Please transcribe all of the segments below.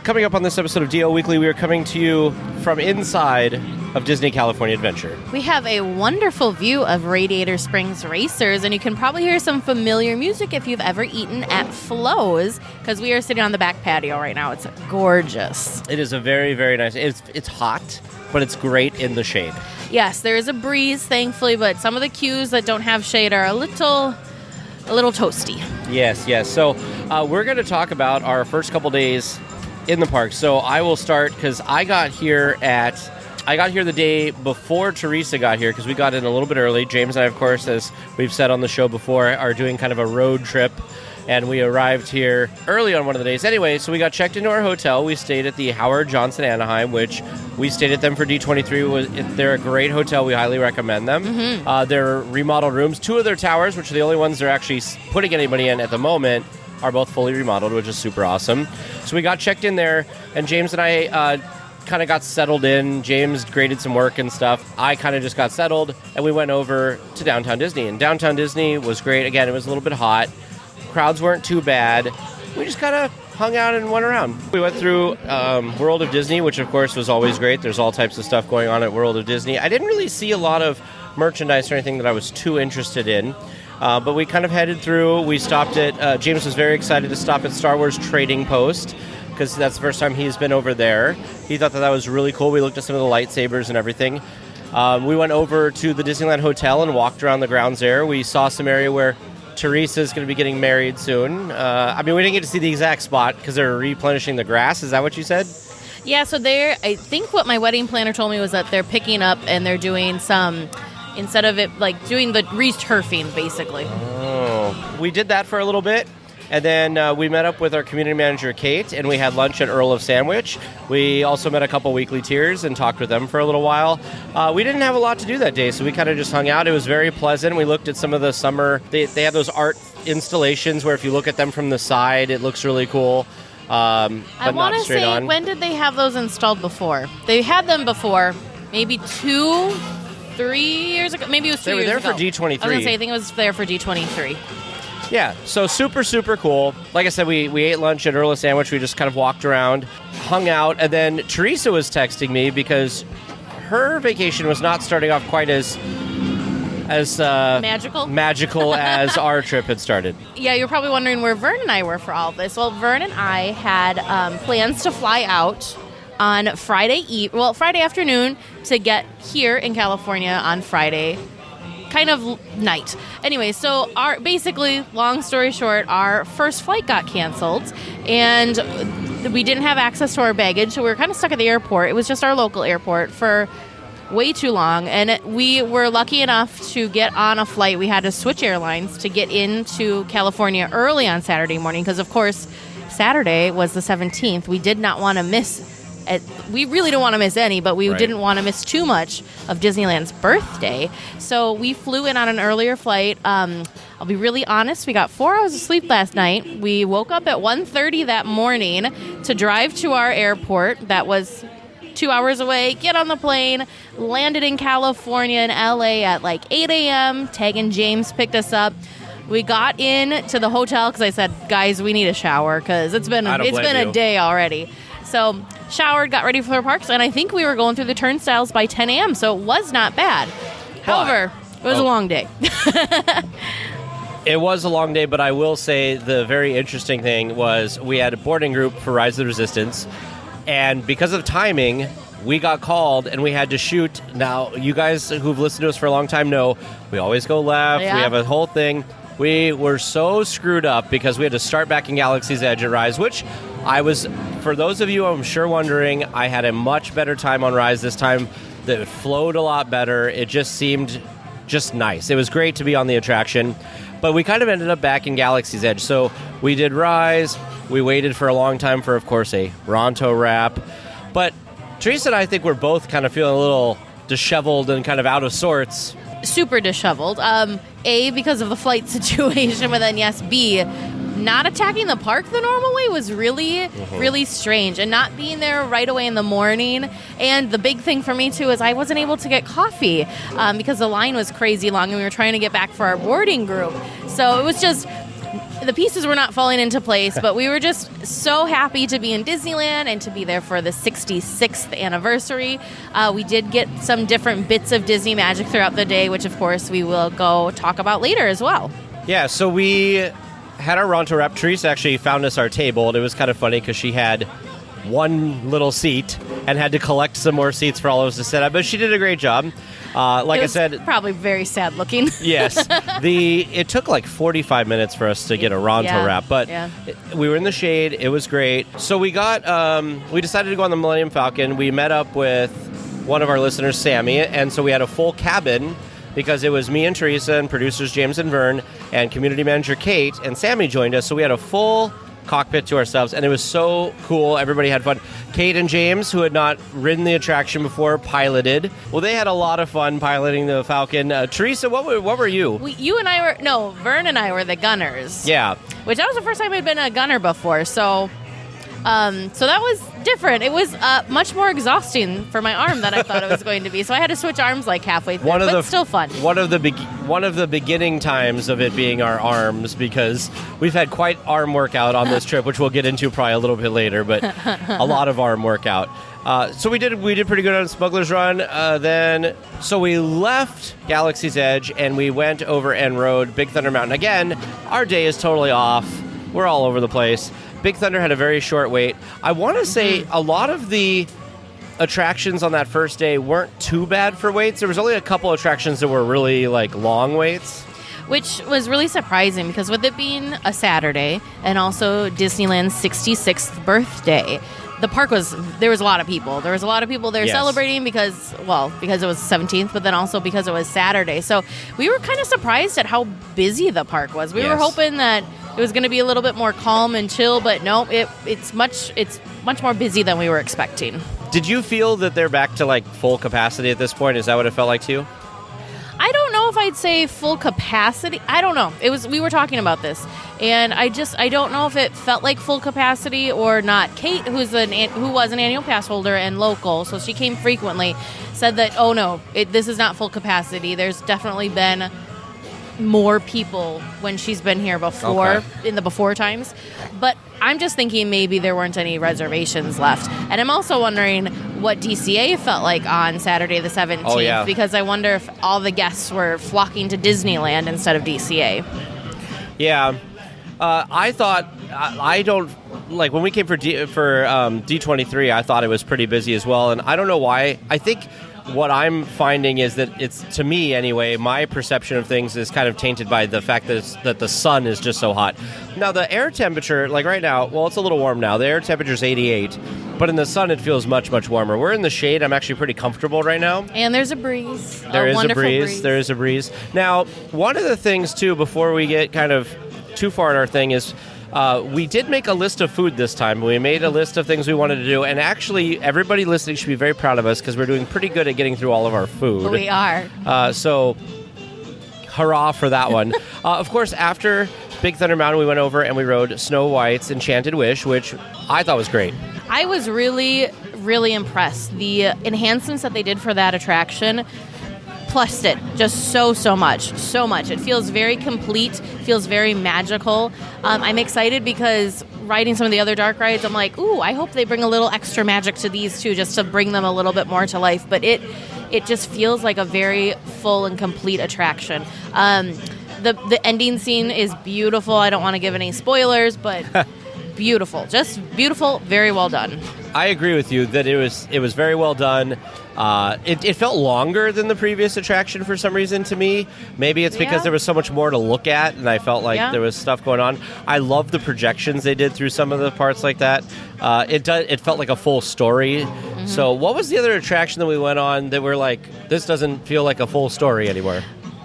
Coming up on this episode of DL Weekly, we are coming to you from inside of Disney California Adventure. We have a wonderful view of Radiator Springs Racers, and you can probably hear some familiar music if you've ever eaten at Flo's, because we are sitting on the back patio right now. It's gorgeous. It is a very, very nice... It's hot, but it's great in the shade. Yes, there is a breeze, thankfully, but some of the queues that don't have shade are a little toasty. Yes. So we're going to talk about our first couple days in the park. So I will start because I got here the day before Teresa got here because we got in a little bit early. James and I, of course, as we've said on the show before, are doing kind of a road trip, and we arrived here early on one of the days. Anyway, so we got checked into our hotel. We stayed at the Howard Johnson Anaheim, which we stayed at them for D23. They're a great hotel. We highly recommend them. Mm-hmm. They're remodeled rooms. Two of their towers, which are the only ones they're actually putting anybody in at the moment, are both fully remodeled, which is super awesome. So we got checked in there, and James and I kind of got settled in. James graded some work and stuff. I kind of just got settled, and we went over to Downtown Disney. And Downtown Disney was great. Again, it was a little bit hot. Crowds weren't too bad. We just kind of hung out and went around. We went through World of Disney, which of course was always great. There's all types of stuff going on at World of Disney. I didn't really see a lot of merchandise or anything that I was too interested in. But we kind of headed through. We stopped at... James was very excited to stop at Star Wars Trading Post because that's the first time he's been over there. He thought that was really cool. We looked at some of the lightsabers and everything. We went over to the Disneyland Hotel and walked around the grounds there. We saw some area where Teresa's going to be getting married soon. We didn't get to see the exact spot because they're replenishing the grass. Is that what you said? Yeah, so I think what my wedding planner told me was that they're picking up and they're doing some... Instead of it, doing the returfing, basically. Oh. We did that for a little bit, and then we met up with our community manager, Kate, and we had lunch at Earl of Sandwich. We also met a couple weekly tiers and talked with them for a little while. We didn't have a lot to do that day, so we kind of just hung out. It was very pleasant. We looked at some of the summer... They have those art installations where if you look at them from the side, it looks really cool. I want to say, when did they have those installed before? They had them before, maybe 3 years ago. Maybe it was 2 years ago. They were there for D23. I was going to say, I think it was there for D23. Yeah, so super, super cool. Like I said, we ate lunch at Earl of Sandwich. We just kind of walked around, hung out, and then Teresa was texting me because her vacation was not starting off quite as magical as our trip had started. Yeah, you're probably wondering where Vern and I were for all of this. Well, Vern and I had plans to fly out on Friday afternoon to get here in California on Friday kind of night. Anyway, so basically, long story short, our first flight got canceled, and we didn't have access to our baggage, so we were kind of stuck at the airport. It was just our local airport for way too long, and we were lucky enough to get on a flight. We had to switch airlines to get into California early on Saturday morning, because, of course, Saturday was the 17th. We did not want to miss... We really don't want to miss any, but we didn't want to miss too much of Disneyland's birthday. So we flew in on an earlier flight. I'll be really honest, we got 4 hours of sleep last night. We woke up at 1:30 that morning to drive to our airport that was 2 hours away, get on the plane, landed in California in LA at 8 a.m. Tage and James picked us up. We got in to the hotel because I said, guys, we need a shower because it's been a day already. So showered, got ready for the parks, and I think we were going through the turnstiles by 10 a.m., so it was not bad. However, it was a long day. It was a long day, but I will say the very interesting thing was we had a boarding group for Rise of the Resistance, and because of timing, we got called and we had to shoot. Now, you guys who've listened to us for a long time know we always go left. Yeah. We have a whole thing. We were so screwed up because we had to start back in Galaxy's Edge at Rise, which for those of you I'm sure wondering, I had a much better time on Rise this time. It flowed a lot better. It just seemed just nice. It was great to be on the attraction, but we kind of ended up back in Galaxy's Edge. So we did Rise. We waited for a long time for, of course, a Ronto wrap. But Teresa and I think we're both kind of feeling a little disheveled and kind of out of sorts. Super disheveled. A, because of the flight situation, but then yes, B, not attacking the park the normal way was really, really strange. And not being there right away in the morning. And the big thing for me, too, is I wasn't able to get coffee because the line was crazy long and we were trying to get back for our boarding group. So it was just the pieces were not falling into place, but we were just so happy to be in Disneyland and to be there for the 66th anniversary. We did get some different bits of Disney magic throughout the day, which of course we will go talk about later as well. Yeah, so we had our Ronto wrap. Teresa actually found us our table, and it was kind of funny because she had one little seat and had to collect some more seats for all of us to sit at, but she did a great job. I said, probably very sad looking. Yes. It took like 45 minutes for us to get a Ronto wrap, but we were in the shade. It was great. So we decided to go on the Millennium Falcon. We met up with one of our listeners, Sammy, and so we had a full cabin because it was me and Teresa and producers James and Vern and community manager Kate, and Sammy joined us. So we had a full cockpit to ourselves, and it was so cool. Everybody had fun. Kate and James, who had not ridden the attraction before, piloted. Well, they had a lot of fun piloting the Falcon. Teresa, what were you? Vern and I were the gunners. Yeah. Which that was the first time I'd been a gunner before, so that was different. It was much more exhausting for my arm than I thought it was going to be. So I had to switch arms like halfway through, still fun. One of the beginning times of it being our arms, because we've had quite arm workout on this trip, which we'll get into probably a little bit later, but a lot of arm workout. So we did pretty good on Smuggler's Run. So we left Galaxy's Edge and we went over and rode Big Thunder Mountain. Again, our day is totally off. We're all over the place. Big Thunder had a very short wait. I want to say a lot of the attractions on that first day weren't too bad for waits. There was only a couple attractions that were really like long waits. Which was really surprising because with it being a Saturday and also Disneyland's 66th birthday, there was a lot of people. There was a lot of people there celebrating because it was 17th, but then also because it was Saturday. So we were kind of surprised at how busy the park was. We were hoping that it was going to be a little bit more calm and chill, but no, it's much more busy than we were expecting. Did you feel that they're back to like full capacity at this point? Is that what it felt like to you? I don't know if I'd say full capacity. I don't know. We were talking about this, and I don't know if it felt like full capacity or not. Kate, who was an annual pass holder and local, so she came frequently, said that, oh no, this is not full capacity. There's definitely been more people when she's been here before, in the before times. But I'm just thinking maybe there weren't any reservations left. And I'm also wondering what DCA felt like on Saturday the 17th, because I wonder if all the guests were flocking to Disneyland instead of DCA. Yeah. I thought, when we came for D23, I thought it was pretty busy as well. And I don't know why. I think what I'm finding is that it's, to me anyway, my perception of things is kind of tainted by the fact that the sun is just so hot. Now, the air temperature, like right now, well, it's a little warm now. The air temperature is 88, but in the sun it feels much, much warmer. We're in the shade. I'm actually pretty comfortable right now. And there's a breeze. There is a breeze. Now, one of the things, too, before we get kind of too far in our thing is we did make a list of food this time. We made a list of things we wanted to do, and actually everybody listening should be very proud of us because we're doing pretty good at getting through all of our food. We are. So hurrah for that one. Of course, after Big Thunder Mountain, we went over and we rode Snow White's Enchanted Wish, which I thought was great. I was really, really impressed. The enhancements that they did for that attraction plussed it just so much. It feels very complete, feels very magical. I'm excited because riding some of the other dark rides, I'm like, ooh, I hope they bring a little extra magic to these too, just to bring them a little bit more to life. But it just feels like a very full and complete attraction. The ending scene is beautiful. I don't want to give any spoilers, but beautiful. Just beautiful, very well done. I agree with you that it was very well done. It felt longer than the previous attraction for some reason to me. Maybe it's because there was so much more to look at, and I felt like there was stuff going on. I love the projections they did through some of the parts like that. It felt like a full story. Mm-hmm. So what was the other attraction that we went on that we're like, this doesn't feel like a full story anymore?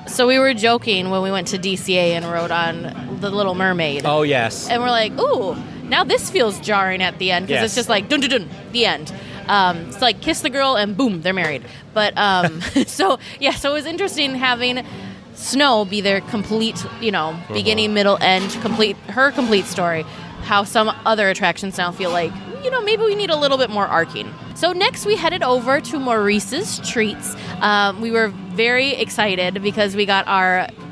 So we were joking when we went to DCA and rode on The Little Mermaid. Oh, yes. And we're like, ooh, now this feels jarring at the end because it's just like, dun dun dun, the end. It's like kiss the girl and boom, they're married. But so it was interesting having Snow be their complete, beginning, middle, end, complete story. How some other attractions now feel like, maybe we need a little bit more arcing. So next we headed over to Maurice's Treats. We were very excited because we got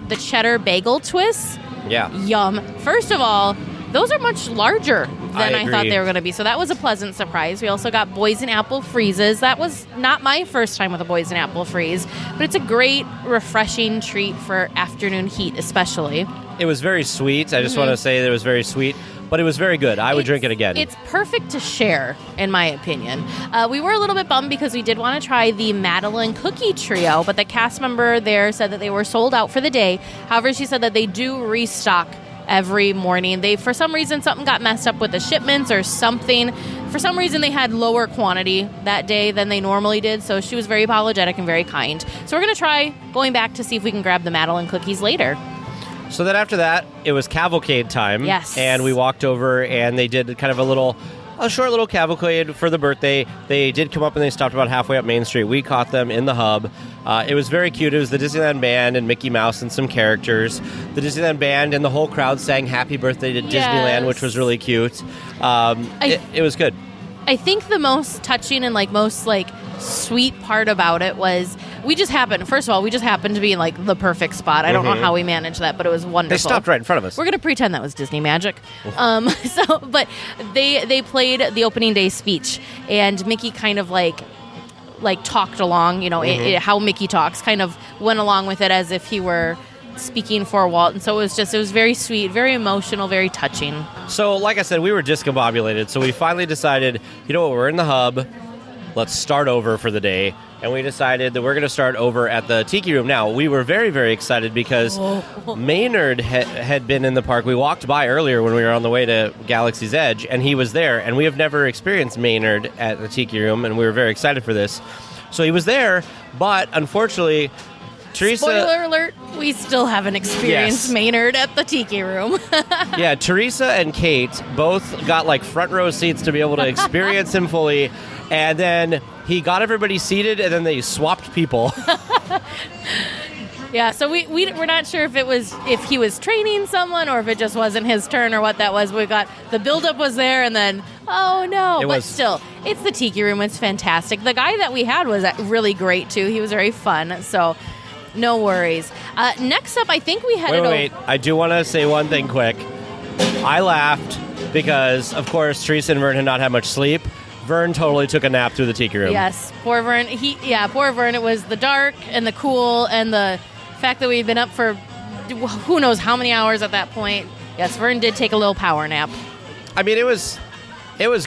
the cheddar bagel twists. Yeah. Yum. First of all, those are much larger than I thought agree. they were going to be. So that was a pleasant surprise. We also got boys and apple freezes. That was not my first time with a boys and apple freeze, but it's a great, refreshing treat for afternoon heat, especially. It was very sweet. I just want to say that it was very sweet, but it was very good. I would drink it again. It's perfect to share, in my opinion. We were a little bit bummed because we did want to try the Madeline Cookie Trio, but the cast member there said that they were sold out for the day. However, she said that they do restock every morning. For some reason, something got messed up with the shipments or something. For some reason, they had lower quantity that day than they normally did, so she was very apologetic and very kind. So we're going to try going back to see if we can grab the Madeline cookies later. So then after that, it was cavalcade time. Yes. And we walked over, and they did kind of a short little cavalcade for the birthday. They did come up, and they stopped about halfway up Main Street. We caught them in the hub. It was very cute. It was the Disneyland band and Mickey Mouse and some characters. The Disneyland band and the whole crowd sang Happy Birthday to Disneyland, which was really cute. It was good. I think the most touching and most sweet part about it was we just happened to be in the perfect spot. I don't know how we managed that, but it was wonderful. They stopped right in front of us. We're going to pretend that was Disney magic. But they played the opening day speech, and Mickey kind of talked along, how Mickey talks, kind of went along with it as if he were speaking for Walt, and so it was very sweet, very emotional, very touching. So, like I said, we were discombobulated, so we finally decided, we're in the hub, let's start over for the day, and we decided that we're going to start over at the Tiki Room. Now, we were very, very excited because Maynard had been in the park. We walked by earlier when we were on the way to Galaxy's Edge, and he was there, and we have never experienced Maynard at the Tiki Room, and we were very excited for this. So he was there, but unfortunately, Teresa... Spoiler alert, we still haven't experienced Maynard at the Tiki Room. Yeah, Teresa and Kate both got front row seats to be able to experience him fully, and then he got everybody seated, and then they swapped people. Yeah, so we're not sure if he was training someone or if it just wasn't his turn or what that was. We got the buildup was there, and then still, it's the Tiki Room. It's fantastic. The guy that we had was really great too. He was very fun. So. No worries. Next up, I think we headed over... Wait. I do want to say one thing quick. I laughed because, of course, Teresa and Vern had not had much sleep. Vern totally took a nap through the Tiki Room. Yes, poor Vern. Poor Vern. It was the dark and the cool and the fact that we'd been up for who knows how many hours at that point. Yes, Vern did take a little power nap. I mean, it was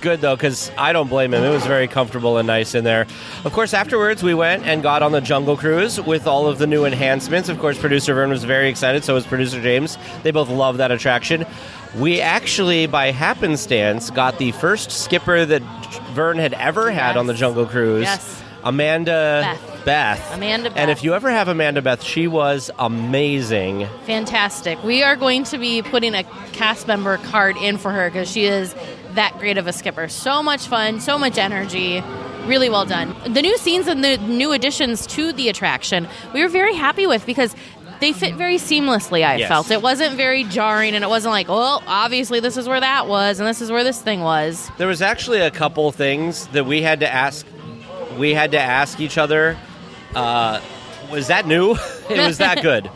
good, though, because I don't blame him. It was very comfortable and nice in there. Of course, afterwards, we went and got on the Jungle Cruise with all of the new enhancements. Of course, producer Vern was very excited, so was producer James. They both love that attraction. We actually, by happenstance, got the first skipper that Vern had ever had on the Jungle Cruise. Yes. Amanda Beth. Amanda Beth. And if you ever have Amanda Beth, she was amazing. Fantastic. We are going to be putting a cast member card in for her because she is that great of a skipper. So much fun, so much energy. Really well done. The new scenes and the new additions to the attraction, we were very happy with because they fit very seamlessly, I felt. It wasn't very jarring, and it wasn't obviously this is where that was, and this is where this thing was. There was actually a couple things that we had to ask each other, was that new? It was that good.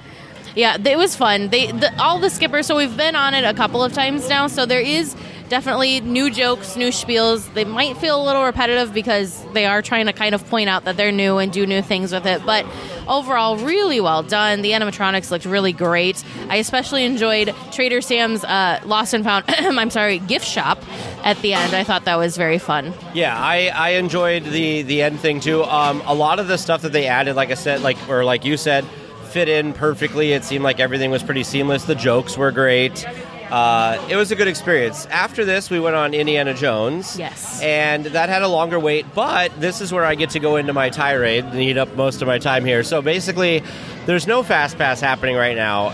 Yeah, it was fun. All the skippers, so we've been on it a couple of times now, so there is definitely new jokes, new spiels. They might feel a little repetitive because they are trying to kind of point out that they're new and do new things with it, but overall, really well done. The animatronics looked really great. I especially enjoyed Trader Sam's Lost and Found, gift shop at the end. I thought that was very fun. Yeah, I enjoyed the end thing too. A lot of the stuff that they added, like I said, like you said, fit in perfectly. It seemed like everything was pretty seamless. The jokes were great. It was a good experience. After this, we went on Indiana Jones. Yes. And that had a longer wait, but this is where I get to go into my tirade and eat up most of my time here. So basically, there's no Fast Pass happening right now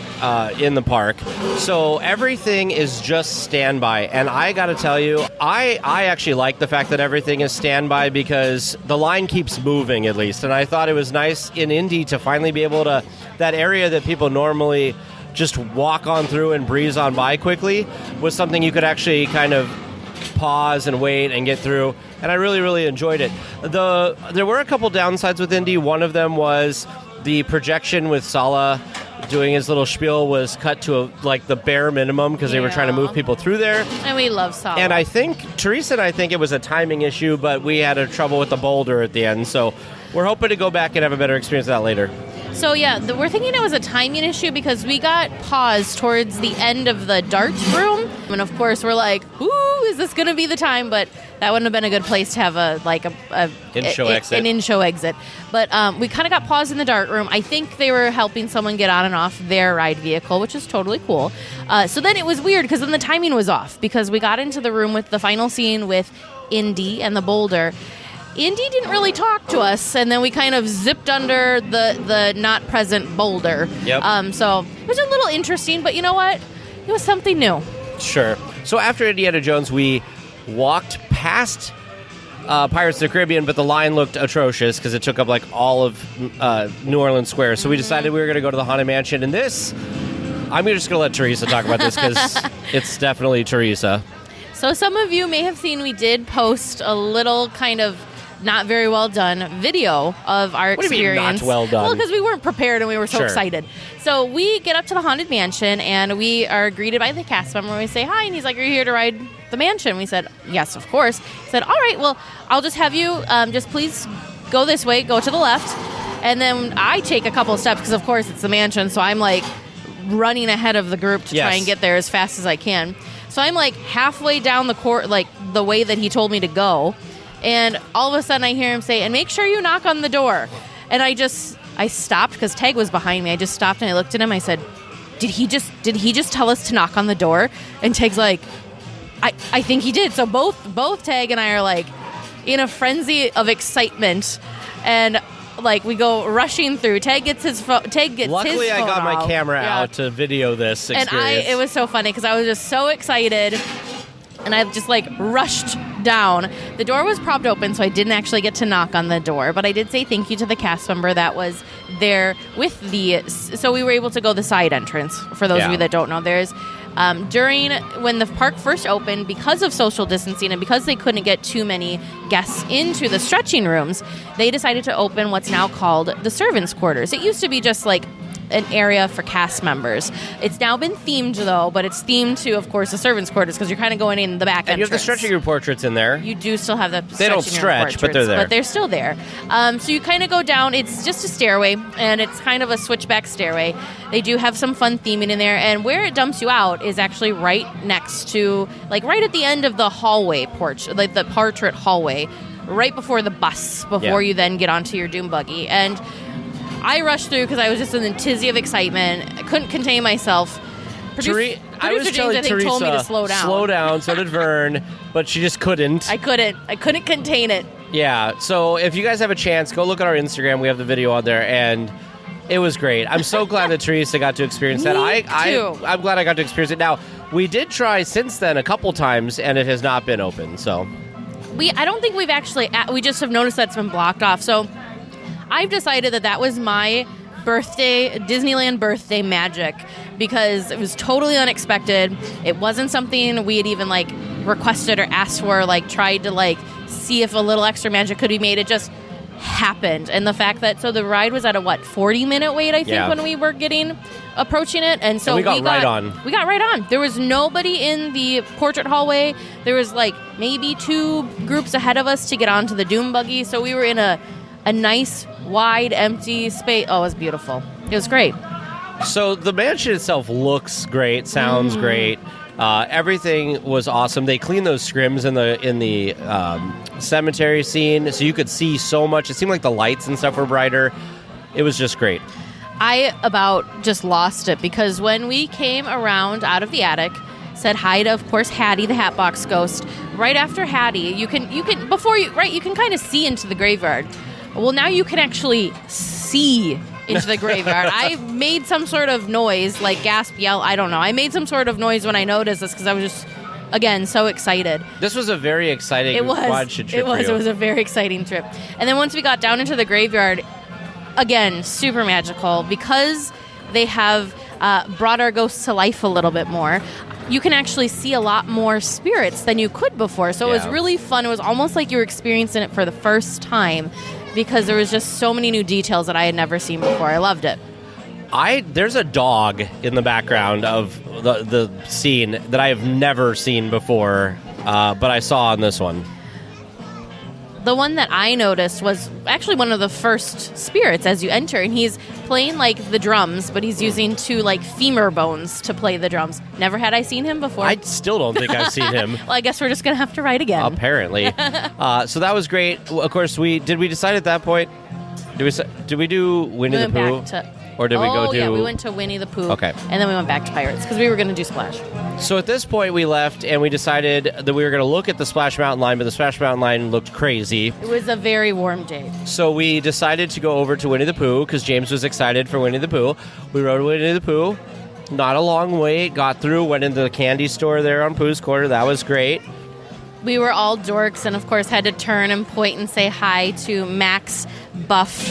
in the park. So everything is just standby. And I got to tell you, I actually like the fact that everything is standby because the line keeps moving, at least. And I thought it was nice in Indy to finally be able to, that area that people normally just walk on through and breeze on by quickly was something you could actually kind of pause and wait and get through, and I really, really enjoyed it. There were a couple downsides with Indy. One of them was the projection with Sala doing his little spiel was cut to the bare minimum because they were trying to move people through there. And we love Solo. And I think, Teresa and I think it was a timing issue, but we had a trouble with the boulder at the end. So we're hoping to go back and have a better experience of that later. So, yeah, we're thinking it was a timing issue because we got paused towards the end of the darts room. And, of course, we're like, ooh, is this going to be the time? But that wouldn't have been a good place to have an in-show exit. But we kind of got paused in the dart room. I think they were helping someone get on and off their ride vehicle, which is totally cool. So then it was weird because then the timing was off because we got into the room with the final scene with Indy and the boulder. Indy didn't really talk to us, and then we kind of zipped under the not present boulder. Yep. So it was a little interesting, but you know what? It was something new. Sure. So after Indiana Jones, we walked past Pirates of the Caribbean, but the line looked atrocious because it took up all of New Orleans Square. So we decided we were going to go to the Haunted Mansion, and this, I'm just going to let Teresa talk about this because it's definitely Teresa. So some of you may have seen we did post a little kind of not very well done video of our experience. What do you mean not well done? Well, because we weren't prepared and we were so excited. So we get up to the Haunted Mansion and we are greeted by the cast member. We say hi, and he's like, "Are you here to ride the mansion?" We said, "Yes, of course." He said, "All right, well, I'll just have you just please go this way, go to the left." And then I take a couple of steps because, of course, it's the mansion. So I'm running ahead of the group to try and get there as fast as I can. So I'm halfway down the court, the way that he told me to go. And all of a sudden I hear him say, "And make sure you knock on the door." And I stopped because Tage was behind me. I just stopped and I looked at him. I said, Did he just tell us to knock on the door? And Tage's like, I think he did. So both Tage and I are in a frenzy of excitement. And we go rushing through. Tage gets his phone. Luckily, I got my camera out to video this experience. And it was so funny because I was just so excited. And I just rushed down. The door was propped open, so I didn't actually get to knock on the door. But I did say thank you to the cast member that was there with so we were able to go the side entrance. For those of you that don't know, there's when the park first opened, because of social distancing and because they couldn't get too many guests into the stretching rooms, they decided to open what's now called the servants' quarters. It used to be just an area for cast members. It's now been themed, though, but it's themed to, of course, the servants' quarters because you're kind of going in the back entrance. And you have the stretching room portraits in there. You do still have the They don't stretch, but they're there. But they're still there. So you kind of go down. It's just a stairway, and it's kind of a switchback stairway. They do have some fun theming in there, and where it dumps you out is actually right next to, right at the end of the hallway porch, the portrait hallway, right before the bus, before you then get onto your doom buggy. And I rushed through because I was just in a tizzy of excitement. I couldn't contain myself. I was telling Teresa, told me to slow down. Slow down, so did Vern, but she just couldn't. I couldn't contain it. Yeah, so if you guys have a chance, go look at our Instagram. We have the video on there, and it was great. I'm so glad that Teresa got to experience that. I'm glad I got to experience it. Now, we did try since then a couple times, and it has not been open, so. I don't think we've actually, we just have noticed that it's been blocked off, so I've decided that was my Disneyland birthday magic because it was totally unexpected. It wasn't something we had even requested or asked for, tried to see if a little extra magic could be made. It just happened. And the fact that, so the ride was at a 40-minute wait, I think, when we were approaching it. And so we got right on. We got right on. There was nobody in the portrait hallway. There was maybe 2 groups ahead of us to get onto the doom buggy. So we were in a nice, wide, empty space. Oh, it was beautiful. It was great. So the mansion itself looks great, sounds great. Everything was awesome. They cleaned those scrims in the cemetery scene, so you could see so much. It seemed like the lights and stuff were brighter. It was just great. I about just lost it because when we came around out of the attic, said hi to, of course, Hattie, the Hatbox Ghost. Right after Hattie, you can kind of see into the graveyard. Well, now you can actually see into the graveyard. I made some sort of noise, gasp, yell, I don't know. I made some sort of noise when I noticed this because I was just, again, so excited. This was a very exciting quad-ship trip. It was a very exciting trip. And then once we got down into the graveyard, again, super magical because they have brought our ghosts to life a little bit more. You can actually see a lot more spirits than you could before. So it was really fun. It was almost like you were experiencing it for the first time because there was just so many new details that I had never seen before. I loved it. There's a dog in the background of the scene that I have never seen before, but I saw on this one. The one that I noticed was actually one of the first spirits as you enter, and he's playing like the drums, but he's using 2 like femur bones to play the drums. Never had I seen him before. I still don't think I've seen him. Well, I guess we're just gonna have to ride again. Apparently. So that was great. Of course, we decide at that point? Did we do Winnie the Pooh? Or did we go do... yeah, we went to Winnie the Pooh. Okay. And then we went back to Pirates because we were going to do Splash. So at this point, we left and we decided that we were going to look at the Splash Mountain line, but the Splash Mountain line looked crazy. It was a very warm day. So we decided to go over to Winnie the Pooh because James was excited for Winnie the Pooh. We rode Winnie the Pooh. Not a long wait. Got through, went into the candy store there on Pooh's Corner. That was great. We were all dorks and, of course, had to turn and point and say hi to Max, Buff,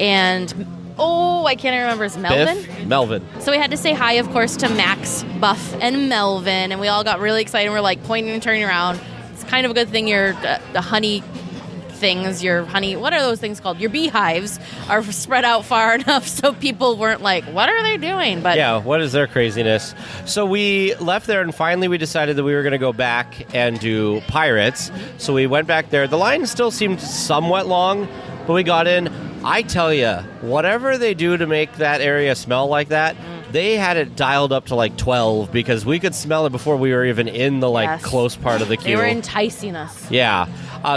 and... I can't remember. Is Melvin? Biff? Melvin. So we had to say hi, of course, to Max, Buff, and Melvin, and we all got really excited. We're like pointing and turning around. It's kind of a good thing the honey things, what are those things called? Your beehives are spread out far enough so people weren't like, what are they doing? But yeah, what is their craziness? So we left there, and finally we decided that we were going to go back and do Pirates. So we went back there. The line still seemed somewhat long, but we got in. I tell you, whatever they do to make that area smell like that, they had it dialed up to like 12 because we could smell it before we were even in the close part of the queue. They were enticing us. Yeah.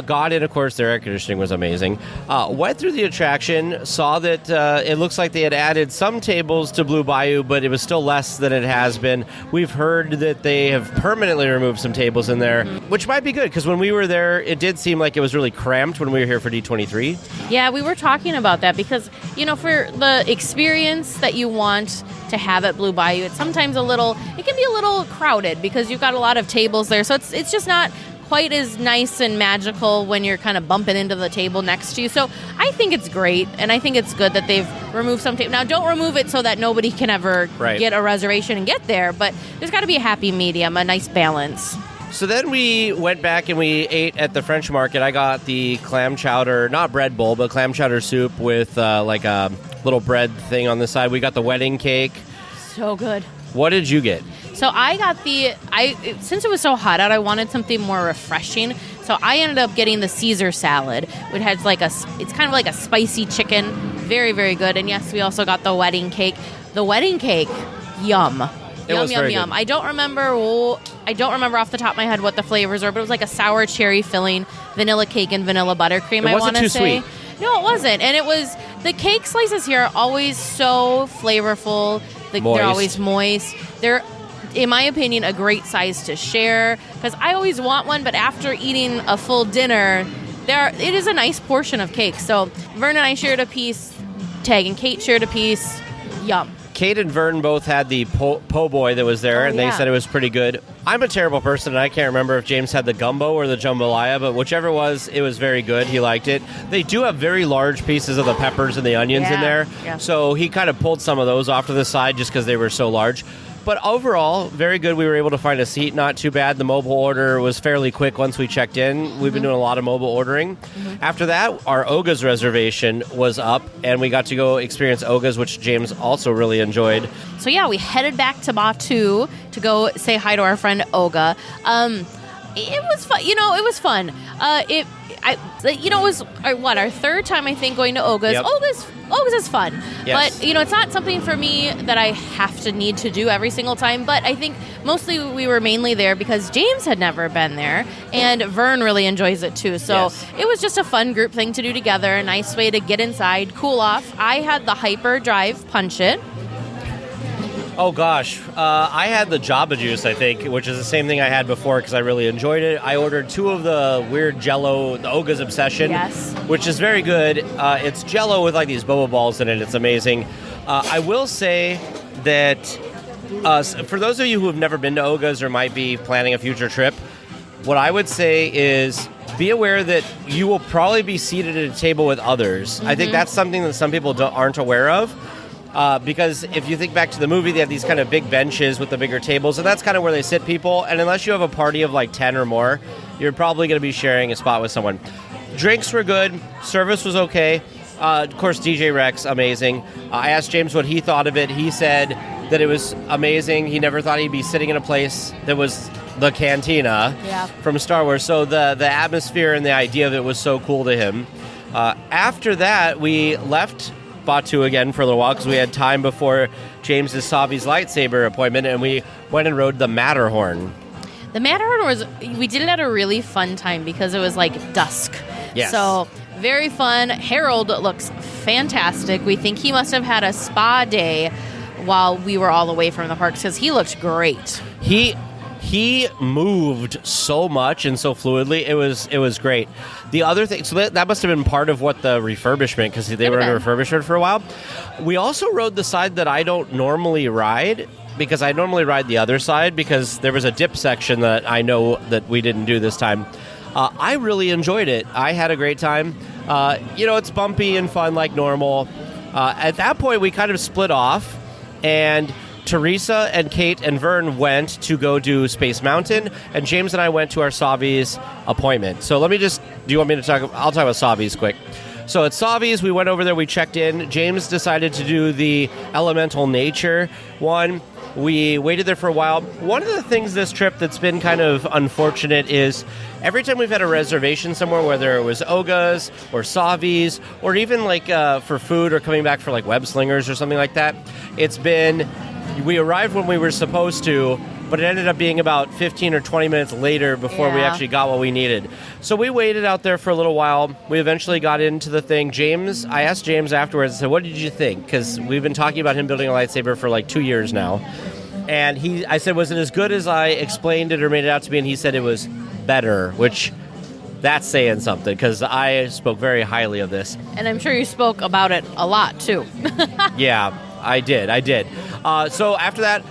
Got in, of course, their air conditioning was amazing. Went through the attraction, saw that it looks like they had added some tables to Blue Bayou, but it was still less than it has been. We've heard that they have permanently removed some tables in there, which might be good, because when we were there, it did seem like it was really cramped when we were here for D23. Yeah, we were talking about that because, for the experience that you want to have at Blue Bayou, it can be a little crowded because you've got a lot of tables there, so it's just not quite as nice and magical when you're kind of bumping into the table next to you. So I think it's great, and I think it's good that they've removed some tables. Now, don't remove it so that nobody can ever get a reservation and get there, but there's got to be a happy medium, a nice balance. So then we went back and we ate at the French Market. I got the clam chowder, not bread bowl, but clam chowder soup with like a little bread thing on the side. We got the wedding cake. So good. What did you get? So I got since it was so hot out, I wanted something more refreshing. So I ended up getting the Caesar salad, which has it's kind of like a spicy chicken. Very, very good. And yes, we also got the wedding cake. The wedding cake, yum. Yum. I don't remember off the top of my head what the flavors are, but it was like a sour cherry filling, vanilla cake, and vanilla buttercream, I want to say. Sweet. No, it wasn't. And the cake slices here are always so flavorful. They're always moist. They're, in my opinion, a great size to share because I always want one, but after eating a full dinner, it is a nice portion of cake. So Vern and I shared a piece. Tage and Kate shared a piece. Yum. Kate and Vern both had the po' boy that was there, and they said it was pretty good. I'm a terrible person, and I can't remember if James had the gumbo or the jambalaya, but whichever it was very good. He liked it. They do have very large pieces of the peppers and the onions in there, so he kind of pulled some of those off to the side just because they were so large. But overall, very good. We were able to find a seat, not too bad. The mobile order was fairly quick once we checked in. We've been doing a lot of mobile ordering. After that, our Oga's reservation was up, and we got to go experience Oga's, which James also really enjoyed. So yeah, we headed back to Batu to go say hi to our friend Oga. It was fun. It was fun. It was our third time, I think, going to Oga's. Yep. Oga's is fun. Yes. But, it's not something for me that I have to need to do every single time. But I think mostly we were mainly there because James had never been there. And Vern really enjoys it, too. So It was just a fun group thing to do together. A nice way to get inside, cool off. I had the Hyper Drive Punch It. Oh, gosh. I had the Jamba Juice, I think, which is the same thing I had before because I really enjoyed it. I ordered 2 of the weird Jell-O, the Oga's Obsession, which is very good. It's Jell-O with, these boba balls in it. It's amazing. I will say that for those of you who have never been to Oga's or might be planning a future trip, what I would say is be aware that you will probably be seated at a table with others. I think that's something that some people aren't aware of. Because if you think back to the movie, they have these kind of big benches with the bigger tables, and that's kind of where they sit people. And unless you have a party of 10 or more, you're probably going to be sharing a spot with someone. Drinks were good. Service was okay. Of course, DJ Rex, amazing. I asked James what he thought of it. He said that it was amazing. He never thought he'd be sitting in a place that was the cantina from Star Wars. So the atmosphere and the idea of it was so cool to him. After that, we left Batu again for a little while because we had time before James's Savi's lightsaber appointment, and we went and rode the Matterhorn. The Matterhorn we did it at a really fun time because it was like dusk. Yes. So very fun. Harold looks fantastic. We think he must have had a spa day while we were all away from the parks because he looked great. He moved so much and so fluidly. It was great. The other thing, so that must have been part of what the refurbishment, because they were under refurbishment for a while. We also rode the side that I don't normally ride, because I normally ride the other side, because there was a dip section that I know that we didn't do this time. I really enjoyed it. I had a great time. It's bumpy and fun like normal. At that point, we kind of split off, and Teresa and Kate and Vern went to go do Space Mountain, and James and I went to our Savi's appointment. So do you want me to talk? I'll talk about Savi's quick. So at Savi's, we went over there, we checked in. James decided to do the elemental nature one. We waited there for a while. One of the things this trip that's been kind of unfortunate is every time we've had a reservation somewhere, whether it was Oga's or Savi's, or even like for food or coming back for like Web Slingers or something like that, it's been, we arrived when we were supposed to, but it ended up being about 15 or 20 minutes later before we actually got what we needed. So we waited out there for a little while. We eventually got into the thing. I asked James afterwards, I said, what did you think? Because we've been talking about him building a lightsaber for like 2 years now. And I said, was it as good as I explained it or made it out to be? And he said it was better, which that's saying something, because I spoke very highly of this. And I'm sure you spoke about it a lot, too. Yeah, I did. So after that,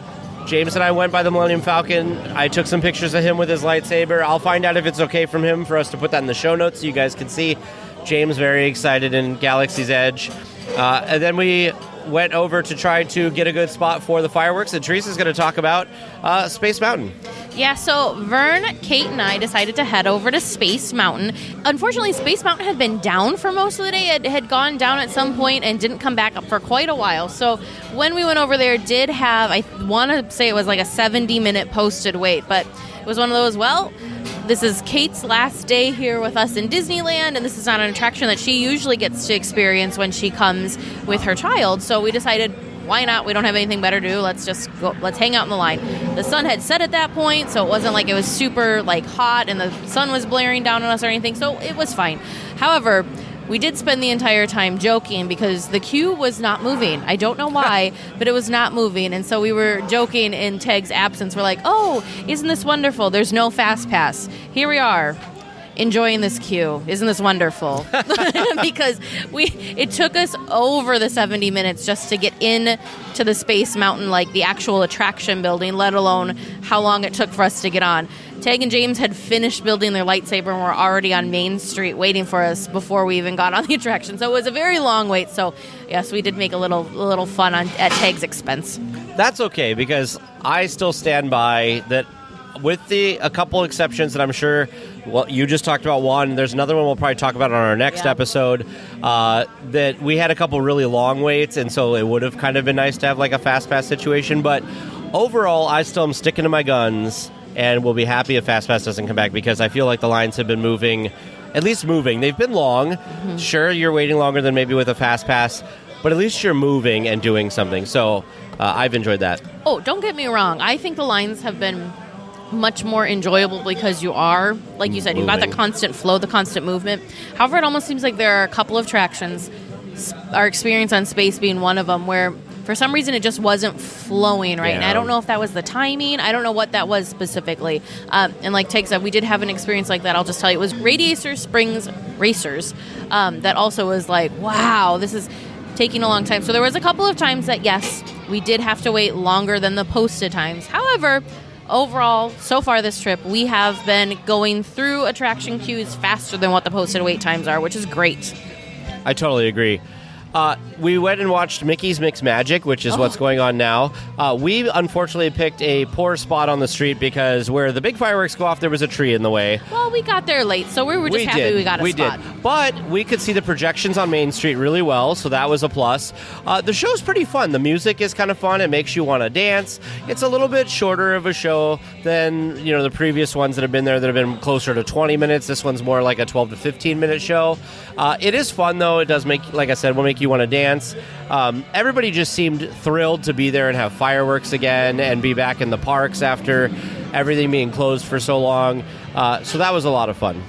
James and I went by the Millennium Falcon. I took some pictures of him with his lightsaber. I'll find out if it's okay from him for us to put that in the show notes so you guys can see. James very excited in Galaxy's Edge. And then we went over to try to get a good spot for the fireworks, and Teresa's going to talk about Space Mountain. Yeah, so Vern, Kate, and I decided to head over to Space Mountain. Unfortunately, Space Mountain had been down for most of the day. It had gone down at some point and didn't come back up for quite a while. So when we went over there, did have, I want to say it was like a 70-minute posted wait, but it was one of those, this is Kate's last day here with us in Disneyland, and this is not an attraction that she usually gets to experience when she comes with her child. So we decided, why not? We don't have anything better to do. Let's just go. Let's hang out in the line. The sun had set at that point, so it wasn't like it was super hot and the sun was blaring down on us or anything. So it was fine. However, we did spend the entire time joking because the queue was not moving. I don't know why, but it was not moving. And so we were joking in Tage's absence. We're like, oh, isn't this wonderful? There's no fast pass. Here we are, enjoying this queue. Isn't this wonderful? Because it took us over the 70 minutes just to get in to the Space Mountain, like the actual attraction building, let alone how long it took for us to get on. Tage and James had finished building their lightsaber and were already on Main Street waiting for us before we even got on the attraction. So it was a very long wait. So yes, we did make a little fun at Tage's expense. That's okay, because I still stand by that. With a couple exceptions that I'm sure, you just talked about one. There's another one we'll probably talk about on our next episode, that we had a couple really long waits, and so it would have kind of been nice to have like a fast pass situation. But overall, I still am sticking to my guns, and we'll be happy if fast pass doesn't come back, because I feel like the lines have been moving, at least moving. They've been long. Mm-hmm. Sure, you're waiting longer than maybe with a fast pass, but at least you're moving and doing something. So I've enjoyed that. Oh, don't get me wrong. I think the lines have been much more enjoyable because you are, like you said, you've got the constant flow, the constant movement. However, it almost seems like there are a couple of attractions, our experience on Space being one of them, where for some reason it just wasn't flowing right. Yeah. And I don't know if that was the timing. I don't know what that was specifically. And like Tage said, we did have an experience like that. I'll just tell you, it was Radiator Springs Racers that also was like, wow, this is taking a long time. So there was a couple of times that, yes, we did have to wait longer than the posted times. However, overall, so far this trip, we have been going through attraction queues faster than what the posted wait times are, which is great. I totally agree. We went and watched Mickey's Mix Magic, which is what's going on now. We unfortunately picked a poor spot on the street because where the big fireworks go off, there was a tree in the way. Well, we got there late, so we were just happy we got a spot. We did. But we could see the projections on Main Street really well, so that was a plus. The show's pretty fun. The music is kind of fun. It makes you want to dance. It's a little bit shorter of a show than, the previous ones that have been there that have been closer to 20 minutes. This one's more like a 12 to 15-minute show. It is fun, though. It does make, like I said, will make you want to dance. Everybody just seemed thrilled to be there and have fireworks again and be back in the parks after everything being closed for so long. So that was a lot of fun.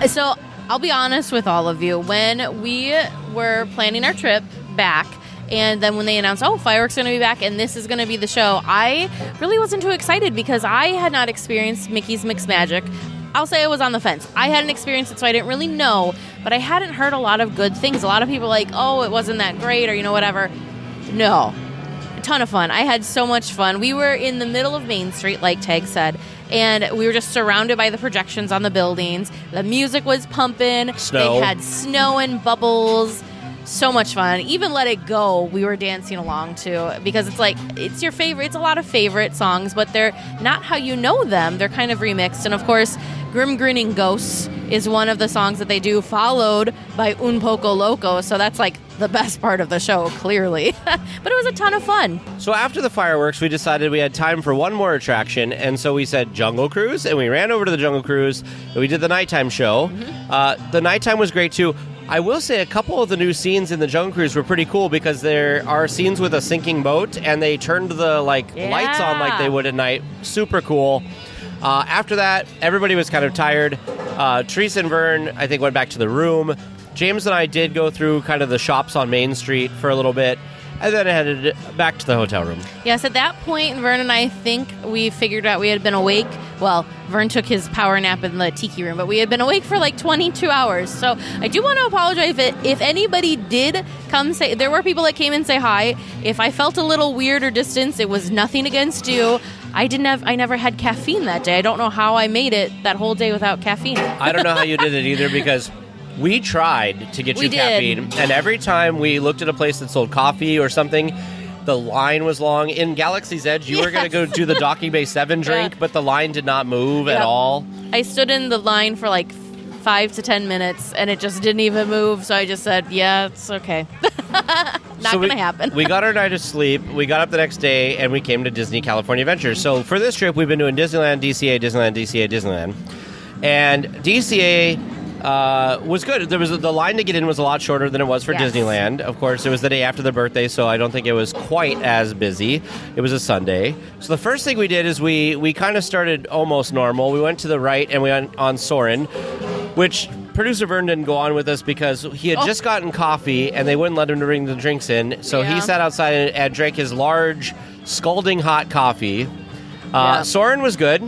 So I'll be honest with all of you. When we were planning our trip back, and then when they announced, fireworks are going to be back and this is going to be the show, I really wasn't too excited because I had not experienced Mickey's Mixed Magic. I'll say I was on the fence. I hadn't experienced it, so I didn't really know, but I hadn't heard a lot of good things. A lot of people like, it wasn't that great, or whatever. No. A ton of fun. I had so much fun. We were in the middle of Main Street, like Tage said, and we were just surrounded by the projections on the buildings. The music was pumping. Snow. They had snow and bubbles. So much fun. Even Let It Go, we were dancing along to, because it's your favorite. It's a lot of favorite songs, but they're not how you know them. They're kind of remixed. And of course, Grim Grinning Ghosts is one of the songs that they do, followed by Un Poco Loco. So that's the best part of the show, clearly. But it was a ton of fun. So after the fireworks, we decided we had time for one more attraction, and so we said Jungle Cruise, and we ran over to the Jungle Cruise, and we did the nighttime show. Mm-hmm. The nighttime was great, too. I will say a couple of the new scenes in the Jungle Cruise were pretty cool because there are scenes with a sinking boat, and they turned the lights on like they would at night. Super cool. After that, everybody was kind of tired. Teresa and Vern, I think, went back to the room. James and I did go through kind of the shops on Main Street for a little bit, and then headed back to the hotel room. Yes, at that point, Vern and I think we figured out we had been awake. Well, Vern took his power nap in the tiki room, but we had been awake for 22 hours. So I do want to apologize if anybody did come say, there were people that came and say hi. If I felt a little weird or distance, it was nothing against you. I never had caffeine that day. I don't know how I made it that whole day without caffeine. I don't know how you did it either, because we tried to get you caffeine, and every time we looked at a place that sold coffee or something, the line was long. In Galaxy's Edge, you were going to go do the Docking Bay 7 drink, but the line did not move at all. I stood in the line for 5 to 10 minutes, and it just didn't even move, so I just said, yeah, it's okay. Not going to happen. We got our night of sleep, we got up the next day, and we came to Disney California Adventures. So for this trip, we've been doing Disneyland, DCA, Disneyland, DCA, Disneyland. And DCA was good. The line to get in was a lot shorter than it was for Disneyland. Of course, it was the day after the birthday, so I don't think it was quite as busy. It was a Sunday. So the first thing we did is we kind of started almost normal. We went to the right and we went on Soarin', which producer Vern didn't go on with us because he had just gotten coffee and they wouldn't let him to bring the drinks in. So he sat outside and drank his large, scalding hot coffee. Soarin' was good.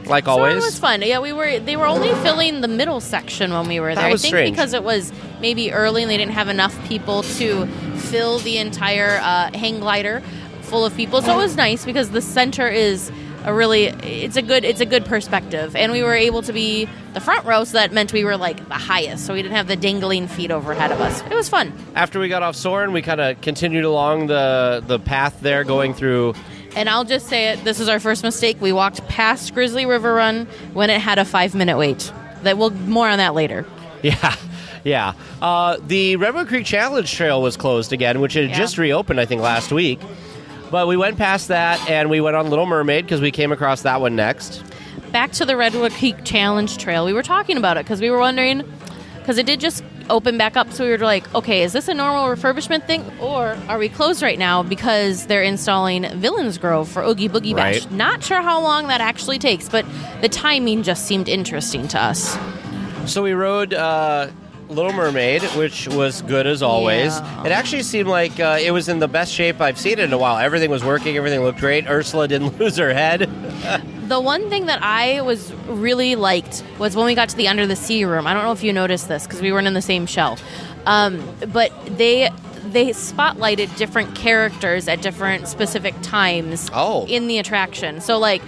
Like always. Soarin' was fun. Yeah, they were only filling the middle section when we were there. That was I think strange. Because it was maybe early and they didn't have enough people to fill the entire hang glider full of people. So it was nice because the center is it's a good perspective. And we were able to be the front row, so that meant we were the highest. So we didn't have the dangling feet overhead of us. It was fun. After we got off Soarin', we kind of continued along the path there going through. And I'll just say it, this is our first mistake. We walked past Grizzly River Run when it had a 5-minute wait. More on that later. Yeah. The Redwood Creek Challenge Trail was closed again, which had just reopened, I think, last week. But we went past that, and we went on Little Mermaid because we came across that one next. Back to the Redwood Creek Challenge Trail. We were talking about it because we were wondering, because it did just open back up, so we were like, okay, is this a normal refurbishment thing, or are we closed right now because they're installing Villains Grove for Oogie Boogie Bash? Right. Not sure how long that actually takes, but the timing just seemed interesting to us. So we rode Little Mermaid, which was good as always. Yeah. It actually seemed like it was in the best shape I've seen it in a while. Everything was working. Everything looked great. Ursula didn't lose her head. The one thing that I was really liked was when we got to the Under the Sea room. I don't know if you noticed this because we weren't in the same shell. But they spotlighted different characters at different specific times in the attraction. So, that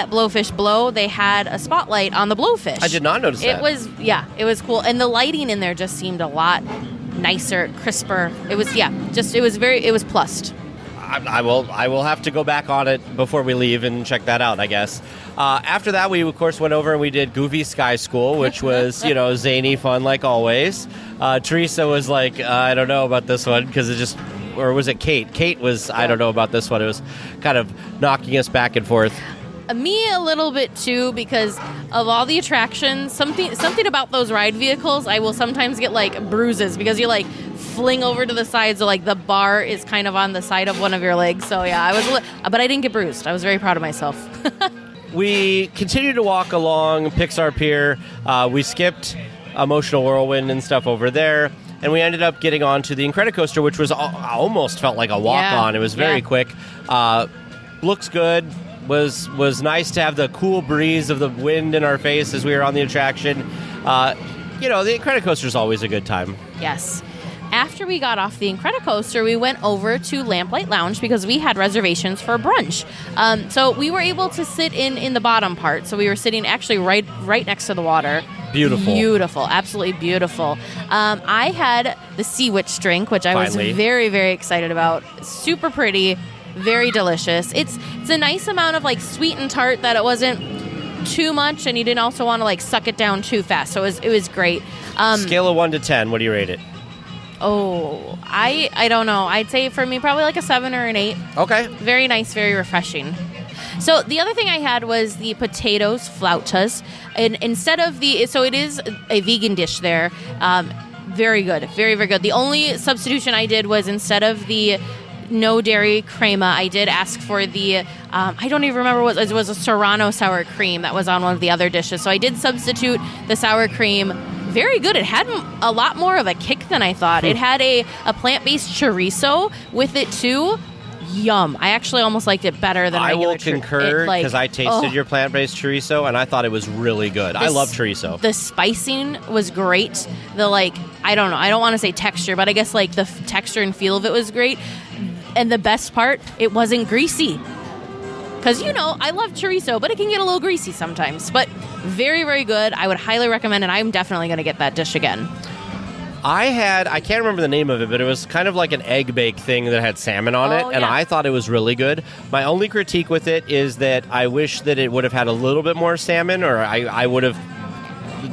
Blowfish Blow, they had a spotlight on the Blowfish. I did not notice that. It was cool. And the lighting in there just seemed a lot nicer, crisper. It was plussed. I will have to go back on it before we leave and check that out, I guess. After that, we, of course, went over and we did Goofy Sky School, which was, zany fun like always. Teresa was like, I don't know about this one because it just... Or was it Kate? Kate was, I don't know about this one. It was kind of knocking us back and forth. Me a little bit too, because of all the attractions, something about those ride vehicles, I will sometimes get like bruises because you like fling over to the side, so like the bar is kind of on the side of one of your legs. So yeah, but I didn't get bruised. I was very proud of myself. We continued to walk along Pixar Pier. We skipped Emotional Whirlwind and stuff over there. And we ended up getting onto the Incredicoaster, which was almost felt like a walk-on. It was very quick. Looks good. Was nice to have the cool breeze of the wind in our face as we were on the attraction. The Incredicoaster is always a good time. Yes. After we got off the Incredicoaster, we went over to Lamplight Lounge because we had reservations for brunch. So we were able to sit in the bottom part. So we were sitting actually right next to the water. Beautiful, absolutely beautiful. I had the Sea Witch drink, which I was very, very excited about. Super pretty, very delicious. It's a nice amount of like sweet and tart that it wasn't too much, and you didn't also want to like suck it down too fast. So it was great. Scale of 1 to 10, what do you rate it? Oh, I don't know. I'd say for me probably like a 7 or an 8. Okay. Very nice, very refreshing. So the other thing I had was the potatoes flautas, and instead of so it is a vegan dish there. Very good, very, very good. The only substitution I did was instead of the no dairy crema, I did ask for the I don't even remember what it was a Serrano sour cream that was on one of the other dishes. So I did substitute the sour cream. Very good. It had a lot more of a kick than I thought. It had a plant-based chorizo with it too. Yum. I actually almost liked it better than regular chorizo. I will concur because I tasted your plant-based chorizo and I thought it was really good. I love chorizo. The spicing was great. The I don't know. I don't want to say texture, but I guess like the texture and feel of it was great. And the best part, it wasn't greasy. Because, I love chorizo, but it can get a little greasy sometimes. But very, very good. I would highly recommend it. I'm definitely going to get that dish again. I can't remember the name of it, but it was kind of like an egg bake thing that had salmon on it, and I thought it was really good. My only critique with it is that I wish that it would have had a little bit more salmon, or I would have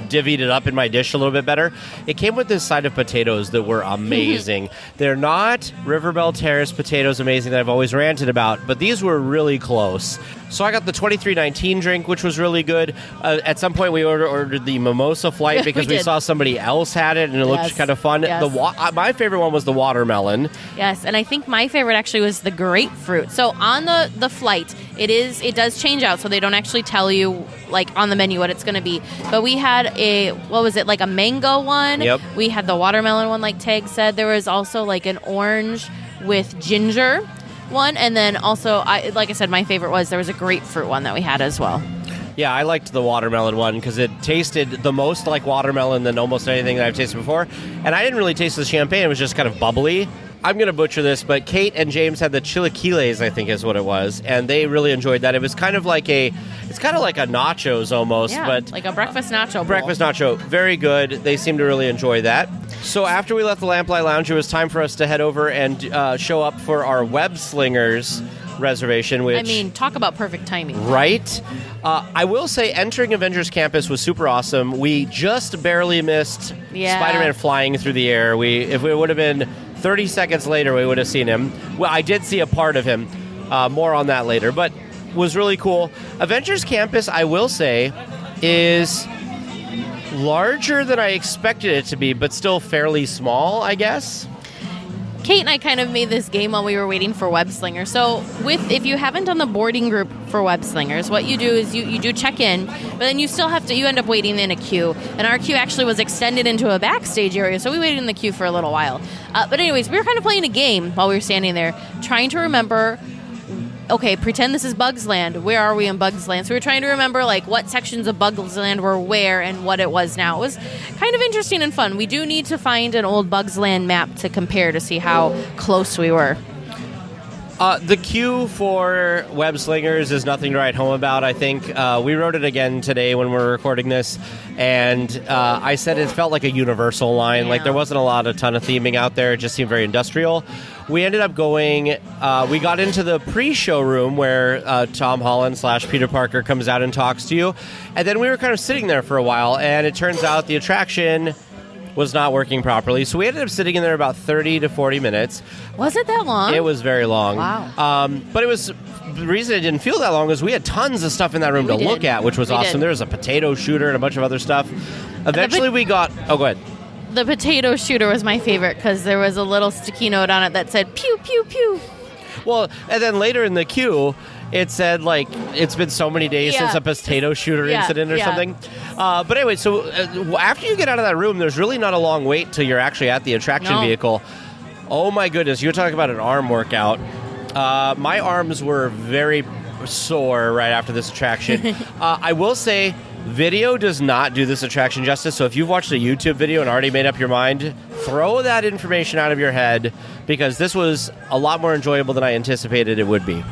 divvied it up in my dish a little bit better. It came with this side of potatoes that were amazing. They're not Riverbell Terrace potatoes amazing that I've always ranted about, but these were really close. So I got the 2319 drink, which was really good. At some point, we ordered the mimosa flight because we saw somebody else had it, and it looked kind of fun. Yes. My favorite one was the watermelon. Yes, and I think my favorite actually was the grapefruit. So on the flight, it does change out, so they don't actually tell you like on the menu what it's going to be. But we had like a mango one. Yep. We had the watermelon one, like Tage said. There was also like an orange with ginger one, and then also, like I said, my favorite there was a grapefruit one that we had as well. Yeah, I liked the watermelon one because it tasted the most like watermelon than almost anything that I've tasted before. And I didn't really taste the champagne. It was just kind of bubbly. I'm going to butcher this, but Kate and James had the chilaquiles, I think is what it was, and they really enjoyed that. It was kind of like a nachos almost, but like a breakfast nacho bowl. Breakfast nacho. Very good. They seemed to really enjoy that. So after we left the Lamplight Lounge, it was time for us to head over and show up for our Web Slingers reservation, which... talk about perfect timing. Right? I will say entering Avengers Campus was super awesome. We just barely missed Spider-Man flying through the air. If it would have been 30 seconds later, we would have seen him. Well, I did see a part of him. More on that later, but was really cool. Avengers Campus, I will say, is larger than I expected it to be, but still fairly small, I guess. Kate and I kind of made this game while we were waiting for Web Slingers. So if you haven't done the boarding group for Web Slingers, what you do is you do check in, but then you still you end up waiting in a queue. And our queue actually was extended into a backstage area, so we waited in the queue for a little while. But anyways, we were kind of playing a game while we were standing there, trying to remember, okay, pretend this is Bugs Land. Where are we in Bugs Land? So we were trying to remember what sections of Bugs Land were where and what it was now. It was kind of interesting and fun. We do need to find an old Bugs Land map to compare to see how close we were. The queue for web slingers is nothing to write home about, I think. We wrote it again today when we're recording this, and I said it felt like a universal line. Yeah. Like there wasn't a ton of theming out there. It just seemed very industrial. We ended up going, we got into the pre-show room where Tom Holland / Peter Parker comes out and talks to you, and then we were kind of sitting there for a while, and it turns out the attraction was not working properly. So we ended up sitting in there about 30 to 40 minutes. Was it that long? It was very long. Wow. But it was the reason it didn't feel that long is we had tons of stuff in that room to look at, which was awesome. There was a potato shooter and a bunch of other stuff. Eventually we got... Oh, go ahead. The potato shooter was my favorite because there was a little sticky note on it that said, pew, pew, pew. Well, and then later in the queue... It said, like, it's been so many days since a potato shooter incident or something. But anyway, so after you get out of that room, there's really not a long wait till you're actually at the attraction vehicle. Oh, my goodness. You're talking about an arm workout. My arms were very sore right after this attraction. I will say, video does not do this attraction justice. So if you've watched a YouTube video and already made up your mind, throw that information out of your head because this was a lot more enjoyable than I anticipated it would be.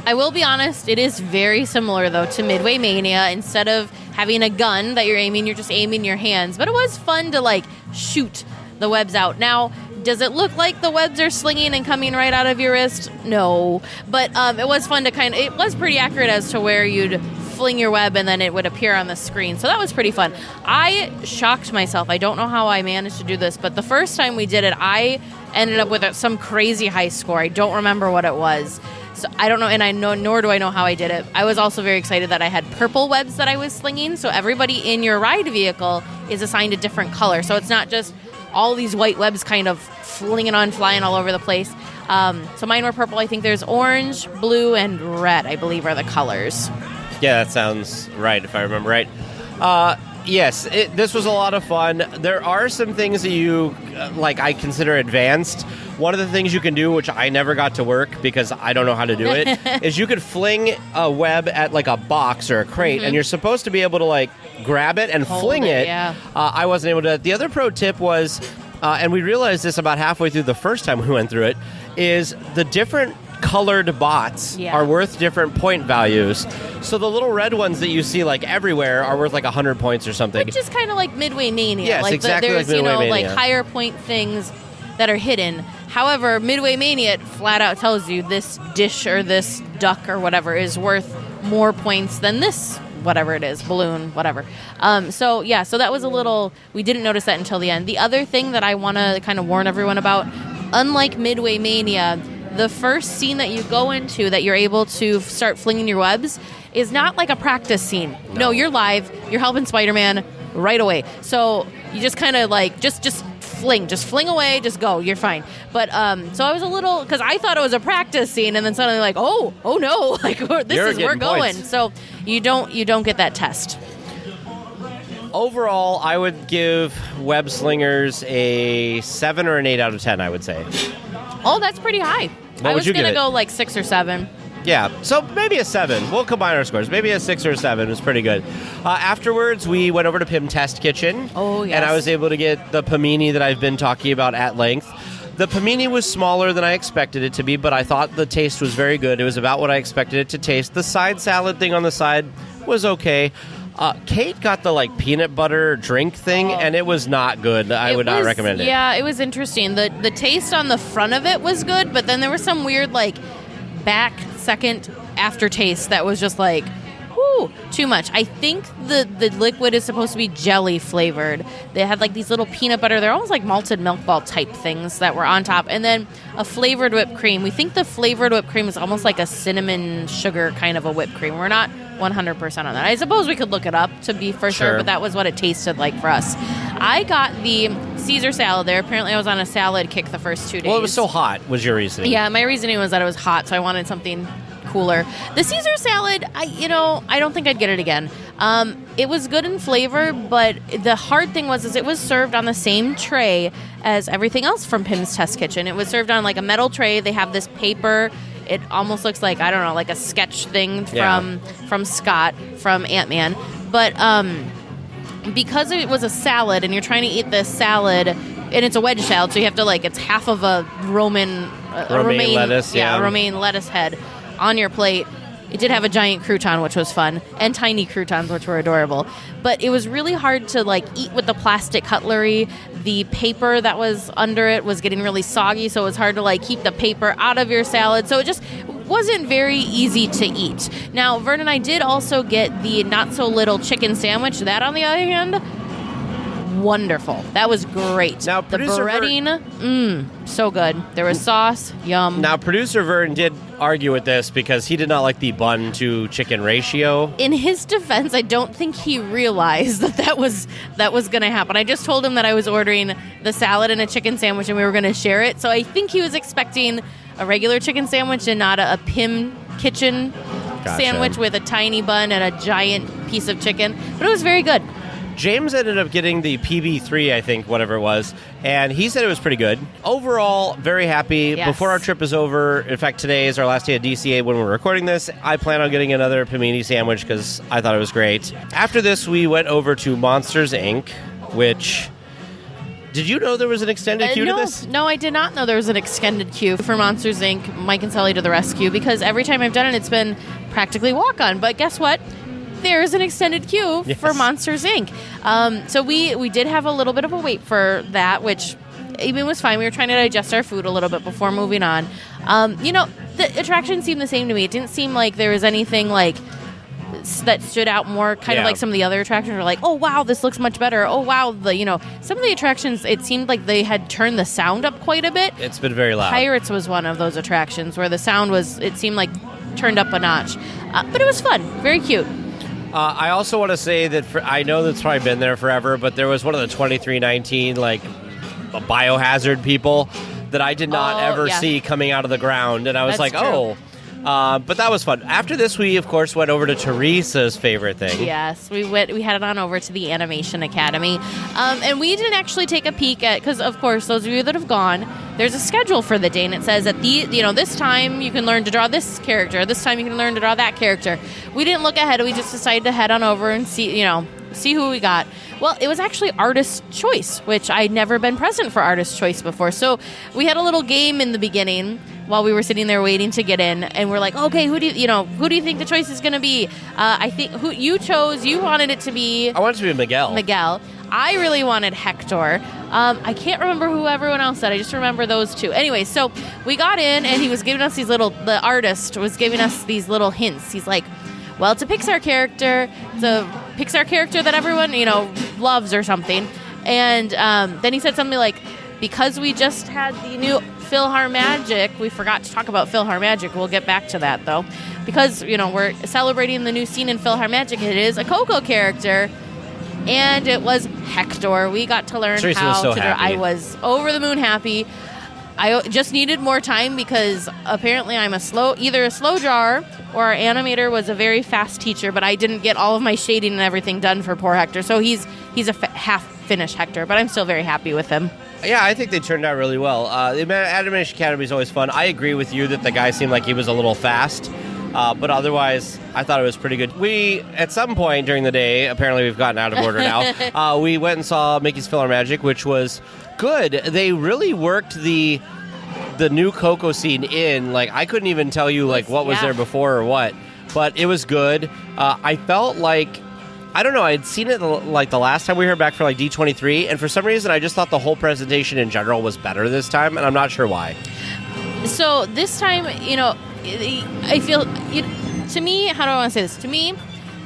I will be honest, it is very similar, though, to Midway Mania. Instead of having a gun that you're aiming, you're just aiming your hands. But it was fun to, like, shoot the webs out. Now, does it look like the webs are slinging and coming right out of your wrist? No. But it was fun to it was pretty accurate as to where you'd fling your web and then it would appear on the screen. So that was pretty fun. I shocked myself. I don't know how I managed to do this, but the first time we did it, I ended up with some crazy high score. I don't remember what it was. So I don't know, and nor do I know how I did it. I was also very excited that I had purple webs that I was slinging. So everybody in your ride vehicle is assigned a different color. So it's not just all these white webs kind of flying all over the place. So mine were purple. I think there's orange, blue, and red, I believe, are the colors. Yeah, that sounds right, if I remember right. Yes, this was a lot of fun. There are some things that you, I consider advanced. One of the things you can do, which I never got to work because I don't know how to do it, is you could fling a web at, a box or a crate, and you're supposed to be able to, grab it and fling it. Yeah. I wasn't able to. The other pro tip was, and we realized this about halfway through the first time we went through it, is the different colored bots are worth different point values. So the little red ones that you see everywhere are worth 100 points or something. Which is kind of like Midway Mania. Yes, exactly there's, like Midway Mania. Higher point things that are hidden. However, Midway Mania it flat out tells you this dish or this duck or whatever is worth more points than this whatever it is, balloon, whatever. So that was a little, we didn't notice that until the end. The other thing that I want to kind of warn everyone about, unlike Midway Mania, the first scene that you go into that you're able to start flinging your webs is not like a practice scene. No, you're live. You're helping Spider-Man right away. So you just kind of just fling away, just go. You're fine. But so I was a little, because I thought it was a practice scene, and then suddenly oh no, we're going. Points. So you don't get that test. Overall, I would give Web Slingers a 7 or an 8 out of 10, I would say. Oh, that's pretty high. I was going to go 6 or 7. Yeah, so maybe a 7. We'll combine our scores. Maybe a 6 or a 7 is pretty good. Afterwards, we went over to Pim Test Kitchen. Oh, yes. And I was able to get the panini that I've been talking about at length. The panini was smaller than I expected it to be, but I thought the taste was very good. It was about what I expected it to taste. The side salad thing on the side was okay. Kate got the peanut butter drink thing, and it was not good. I would not recommend it. Yeah, it was interesting. The taste on the front of it was good, but then there was some weird back second aftertaste that was just whoo, too much. I think the liquid is supposed to be jelly flavored. They had these little peanut butter. They're almost like malted milk ball type things that were on top, and then a flavored whipped cream. We think the flavored whipped cream is almost like a cinnamon sugar kind of a whipped cream. We're not 100% on that. I suppose we could look it up to be for sure, but that was what it tasted like for us. I got the Caesar salad there. Apparently I was on a salad kick the first 2 days. Well, it was so hot, was your reasoning. Yeah, my reasoning was that it was hot, so I wanted something cooler. The Caesar salad, I don't think I'd get it again. It was good in flavor, but the hard thing was it was served on the same tray as everything else from Pim's Test Kitchen. It was served on a metal tray. They have this paper. It almost looks like, I don't know, like a sketch thing from Scott from Ant-Man. But because it was a salad and you're trying to eat this salad, and it's a wedge salad, so you have to it's half of a Roman a romaine lettuce, a romaine lettuce head on your plate. It did have a giant crouton, which was fun, and tiny croutons, which were adorable. But it was really hard to eat with the plastic cutlery. The paper that was under it was getting really soggy, so it was hard to keep the paper out of your salad. So it just wasn't very easy to eat. Now, Vern and I did also get the not-so-little chicken sandwich. That, on the other hand, wonderful. That was great. Now, the breading, so good. There was sauce, yum. Now, producer Vern did argue with this because he did not like the bun to chicken ratio. In his defense, I don't think he realized that was going to happen. I just told him that I was ordering the salad and a chicken sandwich and we were going to share it. So I think he was expecting a regular chicken sandwich and not a Pim Kitchen sandwich with a tiny bun and a giant piece of chicken. But it was very good. James ended up getting the PB3, I think, whatever it was, and he said it was pretty good. Overall, very happy. Yes. Before our trip is over, in fact, today is our last day at DCA when we're recording this, I plan on getting another Pimini sandwich because I thought it was great. After this, we went over to Monsters, Inc., which... Did you know there was an extended queue to this? No, I did not know there was an extended queue for Monsters, Inc., Mike and Sully to the rescue, because every time I've done it, it's been practically walk-on. But guess what? There's an extended queue for Monsters, Inc. So we did have a little bit of a wait for that, which even was fine. We were trying to digest our food a little bit before moving on. The attraction seemed the same to me. It didn't seem like there was anything that stood out more, kind of like some of the other attractions were like, oh, wow, this looks much better. Oh, wow, some of the attractions, it seemed like they had turned the sound up quite a bit. It's been very loud. Pirates was one of those attractions where the sound was, it seemed like, turned up a notch. But it was fun. Very cute. I also want to say that I know that's probably been there forever, but there was one of the 2319 biohazard people that I did not ever see coming out of the ground, and I was but that was fun. After this, we of course went over to Teresa's favorite thing. Yes, we headed on over to the Animation Academy, and we didn't actually take a peek at, because of course those of you that have gone, there's a schedule for the day, and it says that this time you can learn to draw this character, this time you can learn to draw that character. We didn't look ahead; we just decided to head on over and see who we got. Well, it was actually Artist Choice, which I'd never been present for Artist Choice before. So we had a little game in the beginning while we were sitting there waiting to get in, and we're like, okay, who do you think the choice is going to be? I think who you chose. You wanted it to be. I wanted it to be Miguel. Miguel. I really wanted Hector. I can't remember who everyone else said. I just remember those two. Anyway, so we got in, and he was giving us the artist was giving us these little hints. He's like, well, it's a Pixar character. It's a Pixar character that everyone, loves or something. And then he said something like, because we just had the new PhilharMagic, we forgot to talk about PhilharMagic. We'll get back to that, though. Because, we're celebrating the new scene in PhilharMagic. It is a Coco character. And it was Hector. We got to learn Teresa how was so to happy. I was over the moon happy. I just needed more time because apparently I'm either a slow drawer or our animator was a very fast teacher, but I didn't get all of my shading and everything done for poor Hector. So he's a half-finished Hector, but I'm still very happy with him. Yeah, I think they turned out really well. The Animation Academy is always fun. I agree with you that the guy seemed like he was a little fast, but otherwise, I thought it was pretty good. We, at some point during the day, apparently we've gotten out of order now, we went and saw Mickey's PhilharMagic, which was good. They really worked the new Coco scene in. I couldn't even tell you what was there before or what, but it was good. I felt like, I don't know, I'd seen it the last time we were back for D23, and for some reason I just thought the whole presentation in general was better this time, and I'm not sure why. So this time, I feel, to me, how do I want to say this? To me,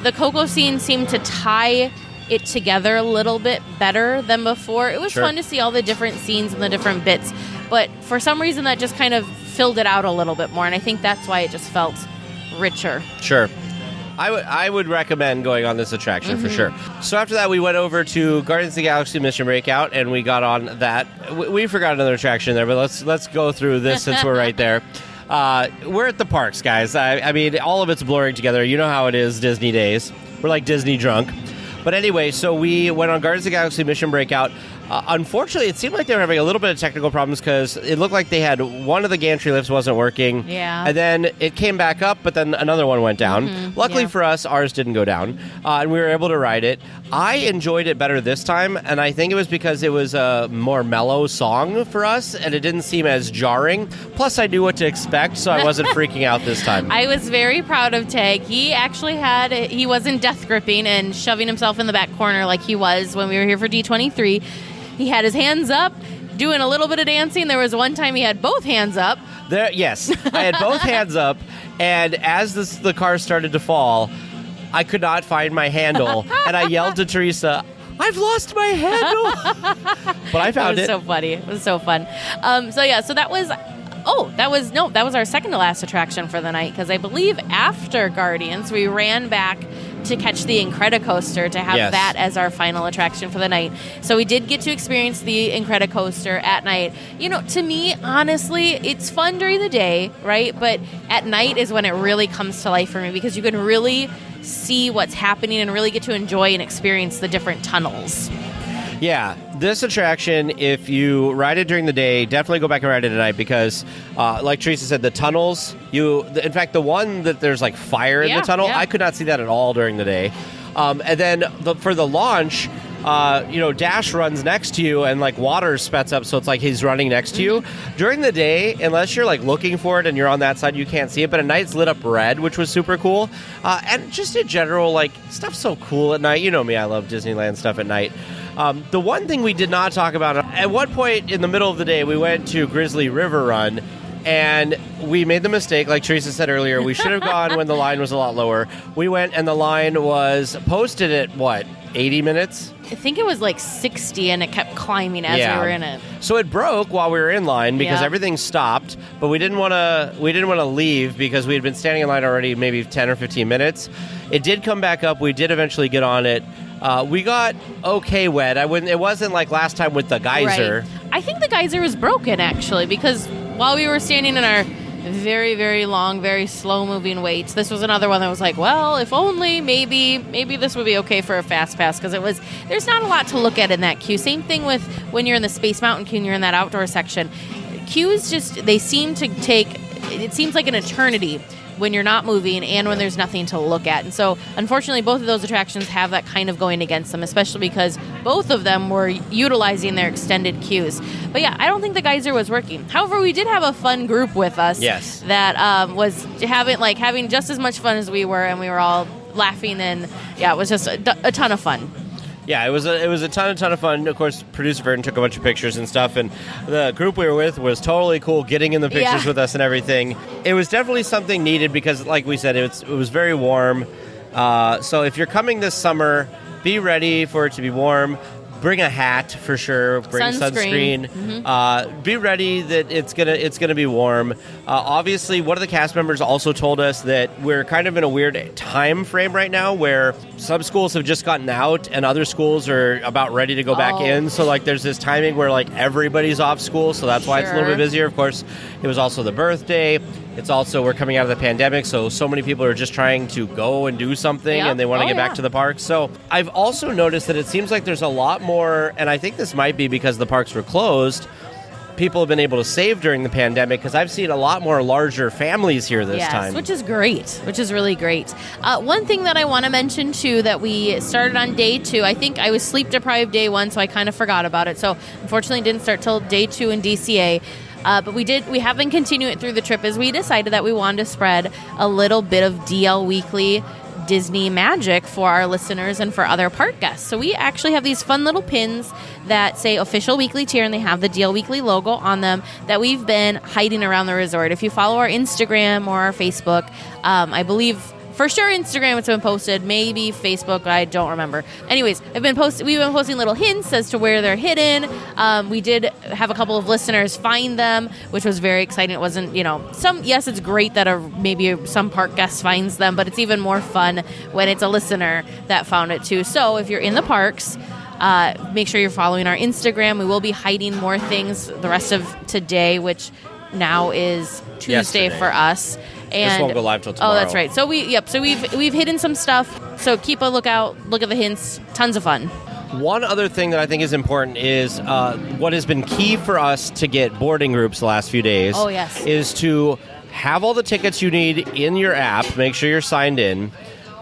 the Coco scene seemed to tie it together a little bit better than before. It was fun to see all the different scenes and the different bits, but for some reason that just kind of filled it out a little bit more, and I think that's why it just felt richer. Sure. I would recommend going on this attraction for sure. So after that, we went over to Guardians of the Galaxy Mission Breakout, and we got on that. We forgot another attraction there, but let's go through this since we're right there. We're at the parks, guys. I mean, all of it's blurring together. You know how it is Disney days. We're like Disney drunk. But anyway, so we went on Guardians of the Galaxy Mission Breakout. Unfortunately, it seemed like they were having a little bit of technical problems because it looked like they had one of the gantry lifts wasn't working. Yeah. And then it came back up, but then another one went down. Luckily for us, ours didn't go down, and we were able to ride it. I enjoyed it better this time, and I think it was because it was a more mellow song for us, and it didn't seem as jarring. Plus, I knew what to expect, so I wasn't freaking out this time. I was very proud of Tage. He actually he wasn't death gripping and shoving himself in the back corner like he was when we were here for D23. He had his hands up, doing a little bit of dancing. There was one time he had both hands up. Yes, I had both hands up, and as the car started to fall, I could not find my handle, and I yelled to Teresa, "I've lost my handle!" But I found it. It was so funny. It was so fun. So that was... that was our second to last attraction for the night, because I believe after Guardians, we ran back to catch the Incredicoaster to have that as our final attraction for the night. So we did get to experience the Incredicoaster at night. You know, to me, honestly, it's fun during the day, right? But at night is when it really comes to life for me, because you can really see what's happening and really get to enjoy and experience the different tunnels. Yeah, this attraction, if you ride it during the day, definitely go back and ride it at night because, like Teresa said, the tunnels, in fact, the one that there's like fire in the tunnel, I could not see that at all during the day. And then for the launch, Dash runs next to you and like water spets up, so it's like he's running next to you. During the day, unless you're like looking for it and you're on that side, you can't see it. But at night, it's lit up red, which was super cool. And just in general, like stuff's so cool at night. You know me, I love Disneyland stuff at night. The one thing we did not talk about, at one point in the middle of the day, we went to Grizzly River Run, and we made the mistake, like Teresa said earlier, we should have gone when the line was a lot lower. We went, and the line was posted at, 80 minutes? I think it was like 60, and it kept climbing as we were in it. So it broke while we were in line because everything stopped, but we didn't want to leave because we had been standing in line already maybe 10 or 15 minutes. It did come back up. We did eventually get on it. We got okay wet. It wasn't like last time with the geyser. Right. I think the geyser was broken, actually, because while we were standing in our very, very long, very slow-moving waits, this was another one that was like, well, if only, maybe this would be okay for a fast pass, because there's not a lot to look at in that queue. Same thing with when you're in the Space Mountain queue and you're in that outdoor section. Queues they seem to take, it seems like an eternity when you're not moving and when there's nothing to look at. And so, unfortunately, both of those attractions have that kind of going against them, especially because both of them were utilizing their extended queues. But yeah, I don't think the geyser was working. However, we did have a fun group with us that was having just as much fun as we were, and we were all laughing, and it was just a ton of fun. Yeah, it was a ton of fun. Of course, producer Vernon took a bunch of pictures and stuff, and the group we were with was totally cool getting in the pictures with us and everything. It was definitely something needed because, like we said, it was very warm. So if you're coming this summer, be ready for it to be warm. Bring a hat for sure. Bring sunscreen. Mm-hmm. Be ready that it's gonna be warm. Obviously, one of the cast members also told us that we're kind of in a weird time frame right now, where some schools have just gotten out and other schools are about ready to go back in. So like, there's this timing where like everybody's off school, so that's why it's a little bit busier. Of course, it was also the birthday. It's also, we're coming out of the pandemic, so many people are just trying to go and do something, and they want to get back to the parks. So I've also noticed that it seems like there's a lot more, and I think this might be because the parks were closed, people have been able to save during the pandemic, because I've seen a lot more larger families here this time. Which is great, which is really great. One thing that I want to mention, too, that we started on day 2, I think I was sleep-deprived day 1, so I kind of forgot about it. So unfortunately didn't start till day 2 in DCA. But we have been continuing it through the trip as we decided that we wanted to spread a little bit of DL Weekly Disney magic for our listeners and for other park guests. So we actually have these fun little pins that say official weekly tier, and they have the DL Weekly logo on them that we've been hiding around the resort. If you follow our Instagram or our Facebook, I believe for sure Instagram it's been posted, maybe Facebook, I don't remember. Anyways, we've been posting little hints as to where they're hidden. We did have a couple of listeners find them, which was very exciting. It wasn't, it's great that maybe some park guest finds them, but it's even more fun when it's a listener that found it too. So if you're in the parks, make sure you're following our Instagram. We will be hiding more things the rest of today, which now is Tuesday for us. And, this won't go live till tomorrow. Oh, that's right. So we've hidden some stuff. So keep a lookout. Look at the hints. Tons of fun. One other thing that I think is important is what has been key for us to get boarding groups the last few days. Oh, yes. Is to have all the tickets you need in your app. Make sure you're signed in.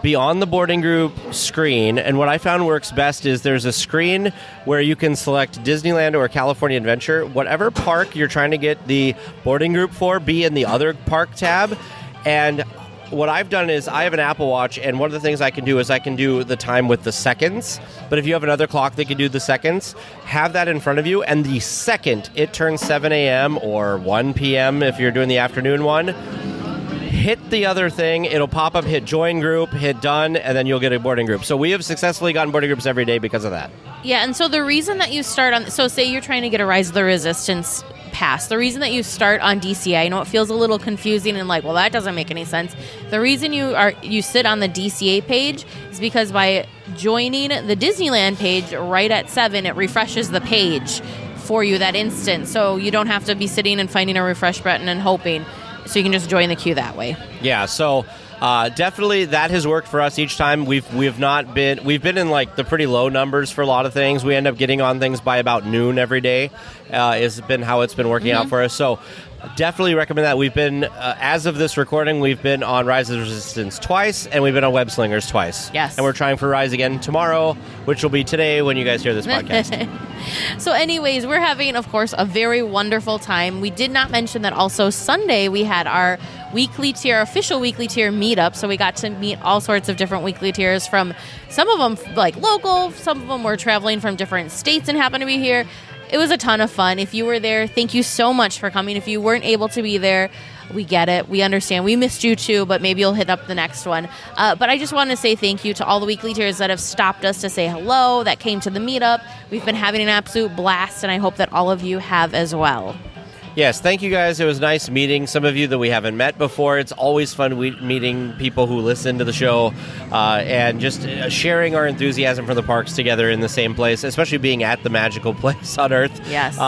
Be on the boarding group screen, and what I found works best is there's a screen where you can select Disneyland or California Adventure. Whatever park you're trying to get the boarding group for, be in the other park tab. And what I've done is I have an Apple Watch, and one of the things I can do is I can do the time with the seconds. But if you have another clock that can do the seconds, have that in front of you, and the second it turns 7 a.m. or 1 p.m. if you're doing the afternoon one, hit the other thing, it'll pop up, hit join group, hit done, and then you'll get a boarding group. So we have successfully gotten boarding groups every day because of that. Yeah, and so the reason that you start on, so say you're trying to get a Rise of the Resistance pass, the reason that you start on DCA, I know it feels a little confusing and like, well, that doesn't make any sense. The reason you sit on the DCA page is because by joining the Disneyland page right at 7, it refreshes the page for you that instant. So you don't have to be sitting and finding a refresh button and hoping. So you can just join the queue that way. Yeah, so definitely that has worked for us each time. We've been in like the pretty low numbers for a lot of things. We end up getting on things by about noon every day. Has been how it's been working out for us. So definitely recommend that. We've been, as of this recording, we've been on Rise of the Resistance twice, and we've been on Web Slingers twice. Yes. And we're trying for Rise again tomorrow, which will be today when you guys hear this podcast. So anyways, we're having, of course, a very wonderful time. We did not mention that also Sunday we had our weekly tier, official weekly tier meetup. So we got to meet all sorts of different weekly tiers from some of them like local, some of them were traveling from different states and happened to be here. It was a ton of fun. If you were there, thank you so much for coming. If you weren't able to be there, we get it. We understand. We missed you too, but maybe you'll hit up the next one. But I just want to say thank you to all the weekly tiers that have stopped us to say hello, that came to the meetup. We've been having an absolute blast, and I hope that all of you have as well. Yes, thank you guys. It was nice meeting some of you that we haven't met before. It's always fun meeting people who listen to the show and just sharing our enthusiasm for the parks together in the same place, especially being at the magical place on Earth. Yes.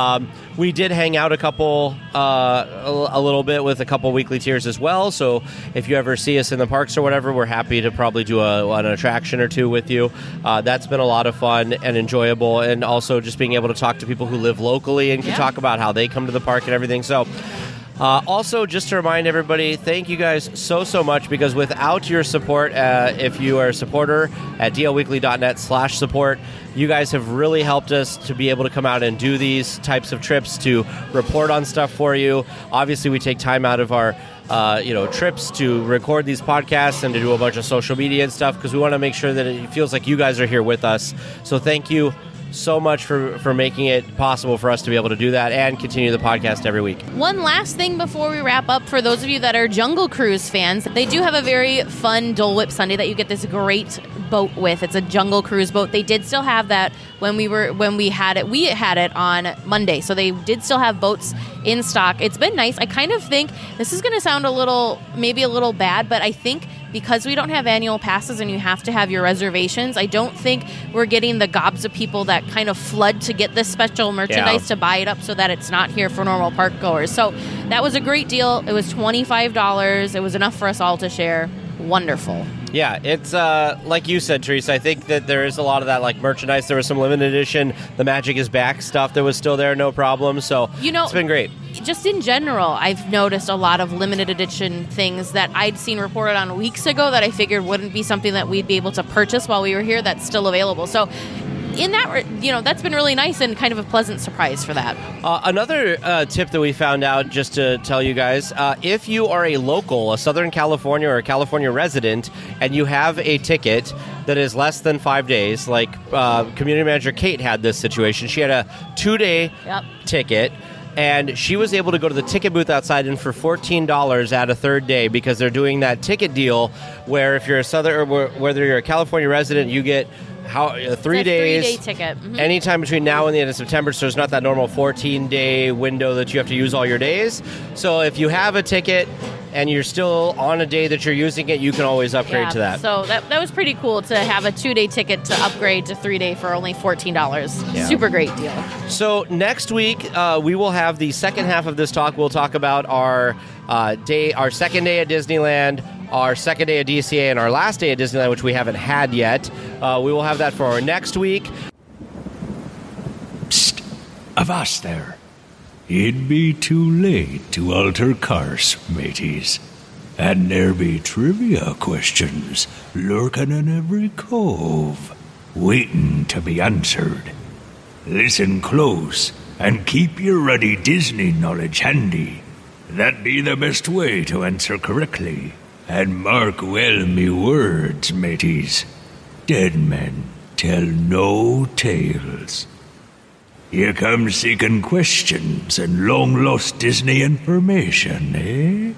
We did hang out a little bit with a couple weekly tiers as well. So if you ever see us in the parks or whatever, we're happy to probably do an attraction or two with you. That's been a lot of fun and enjoyable, and also just being able to talk to people who live locally and can talk about how they come to the park and everything. So also, just to remind everybody, thank you guys so much, because without your support, if you are a supporter at DLWeekly.net/support, you guys have really helped us to be able to come out and do these types of trips, to report on stuff for you. Obviously, we take time out of our trips to record these podcasts and to do a bunch of social media and stuff, because we want to make sure that it feels like you guys are here with us. So thank you so much for making it possible for us to be able to do that and continue the podcast every week. One last thing before we wrap up, for those of you that are Jungle Cruise fans, they do have a very fun Dole Whip Sunday that you get this great boat with. It's a Jungle Cruise boat. They did still have that when we had it. We had it on Monday, so they did still have boats in stock. It's been nice. I kind of think this is going to sound maybe a little bad, but I think because we don't have annual passes and you have to have your reservations, I don't think we're getting the gobs of people that kind of flood to get this special merchandise to buy it up so that it's not here for normal park goers. So that was a great deal. It was $25. It was enough for us all to share. Wonderful. Yeah, it's like you said, Teresa, I think that there is a lot of that like merchandise. There was some limited edition, the Magic is Back stuff that was still there, no problem. So it's been great. Just in general, I've noticed a lot of limited edition things that I'd seen reported on weeks ago that I figured wouldn't be something that we'd be able to purchase while we were here, that's still available. So in that, that's been really nice and kind of a pleasant surprise for that. Another tip that we found out, just to tell you guys, if you are a local, a Southern California or a California resident, and you have a ticket that is less than 5 days, like community manager Kate had this situation. She had a 2-day ticket, and she was able to go to the ticket booth outside, and for $14 add a third day, because they're doing that ticket deal where if you're a Southern, or whether you're a California resident, you get 3 days. 3-day ticket. Mm-hmm. Anytime between now and the end of September, so it's not that normal 14-day window that you have to use all your days. So if you have a ticket and you're still on a day that you're using it, you can always upgrade to that. So that was pretty cool to have a 2-day ticket to upgrade to 3-day for only $14. Yeah. Super great deal. So next week, we will have the second half of this talk. We'll talk about our second day at Disneyland, our second day at DCA, and our last day at Disneyland, which we haven't had yet. We will have that for our next week. Psst! Avast there. It'd be too late to alter course, mateys. And there be trivia questions lurking in every cove, waiting to be answered. Listen close, and keep your ruddy Disney knowledge handy. That be the best way to answer correctly. And mark well me words, mateys. Dead men tell no tales. You come seeking questions and long-lost Disney information, eh?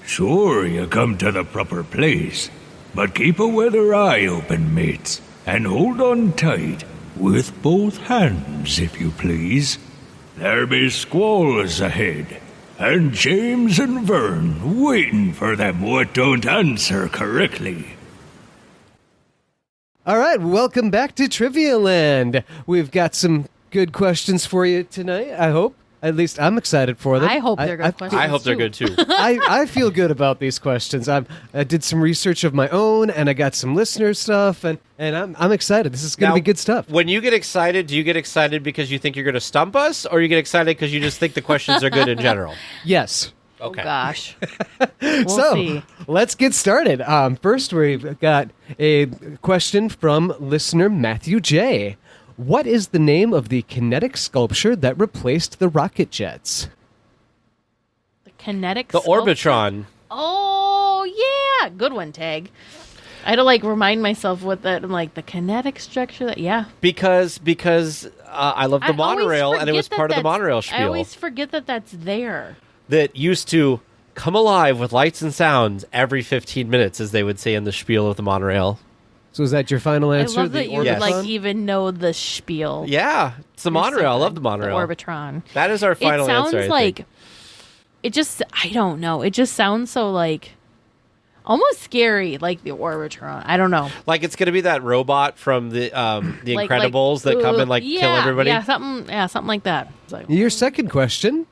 Sure, you come to the proper place. But keep a weather eye open, mates, and hold on tight, with both hands, if you please. There be squalls ahead, and James and Vern waiting for them what don't answer correctly. All right, welcome back to Trivia Land. We've got some good questions for you tonight, I hope. At least I'm excited for them. I hope they're good questions. I hope they're good, too. I feel good about these questions. I did some research of my own, and I got some listener stuff, and I'm excited. This is going to be good stuff. When you get excited, do you get excited because you think you're going to stump us, or you get excited because you just think the questions are good in general? Yes. Okay. Oh, gosh. So, let's get started. First, we've got a question from listener Matthew J. What is the name of the kinetic sculpture that replaced the rocket jets? The kinetic The sculpture? Orbitron. Oh, yeah. Good one, Tag. I had to, remind myself what that, the kinetic structure, Because I love the monorail, and it was part of the monorail I spiel. always forget that that's there. That used to come alive with lights and sounds every 15 minutes, as they would say in the spiel of the monorail. So is that your final answer? I love that you Orbitron? even know the spiel. Yeah, it's the monorail. I love the The monorail. Orbitron. That is our final answer. It sounds it just, I don't know. It just sounds so almost scary, like the Orbitron. I don't know. Like it's going to be that robot from the Incredibles that come and kill everybody. Yeah, something like that. Your second question.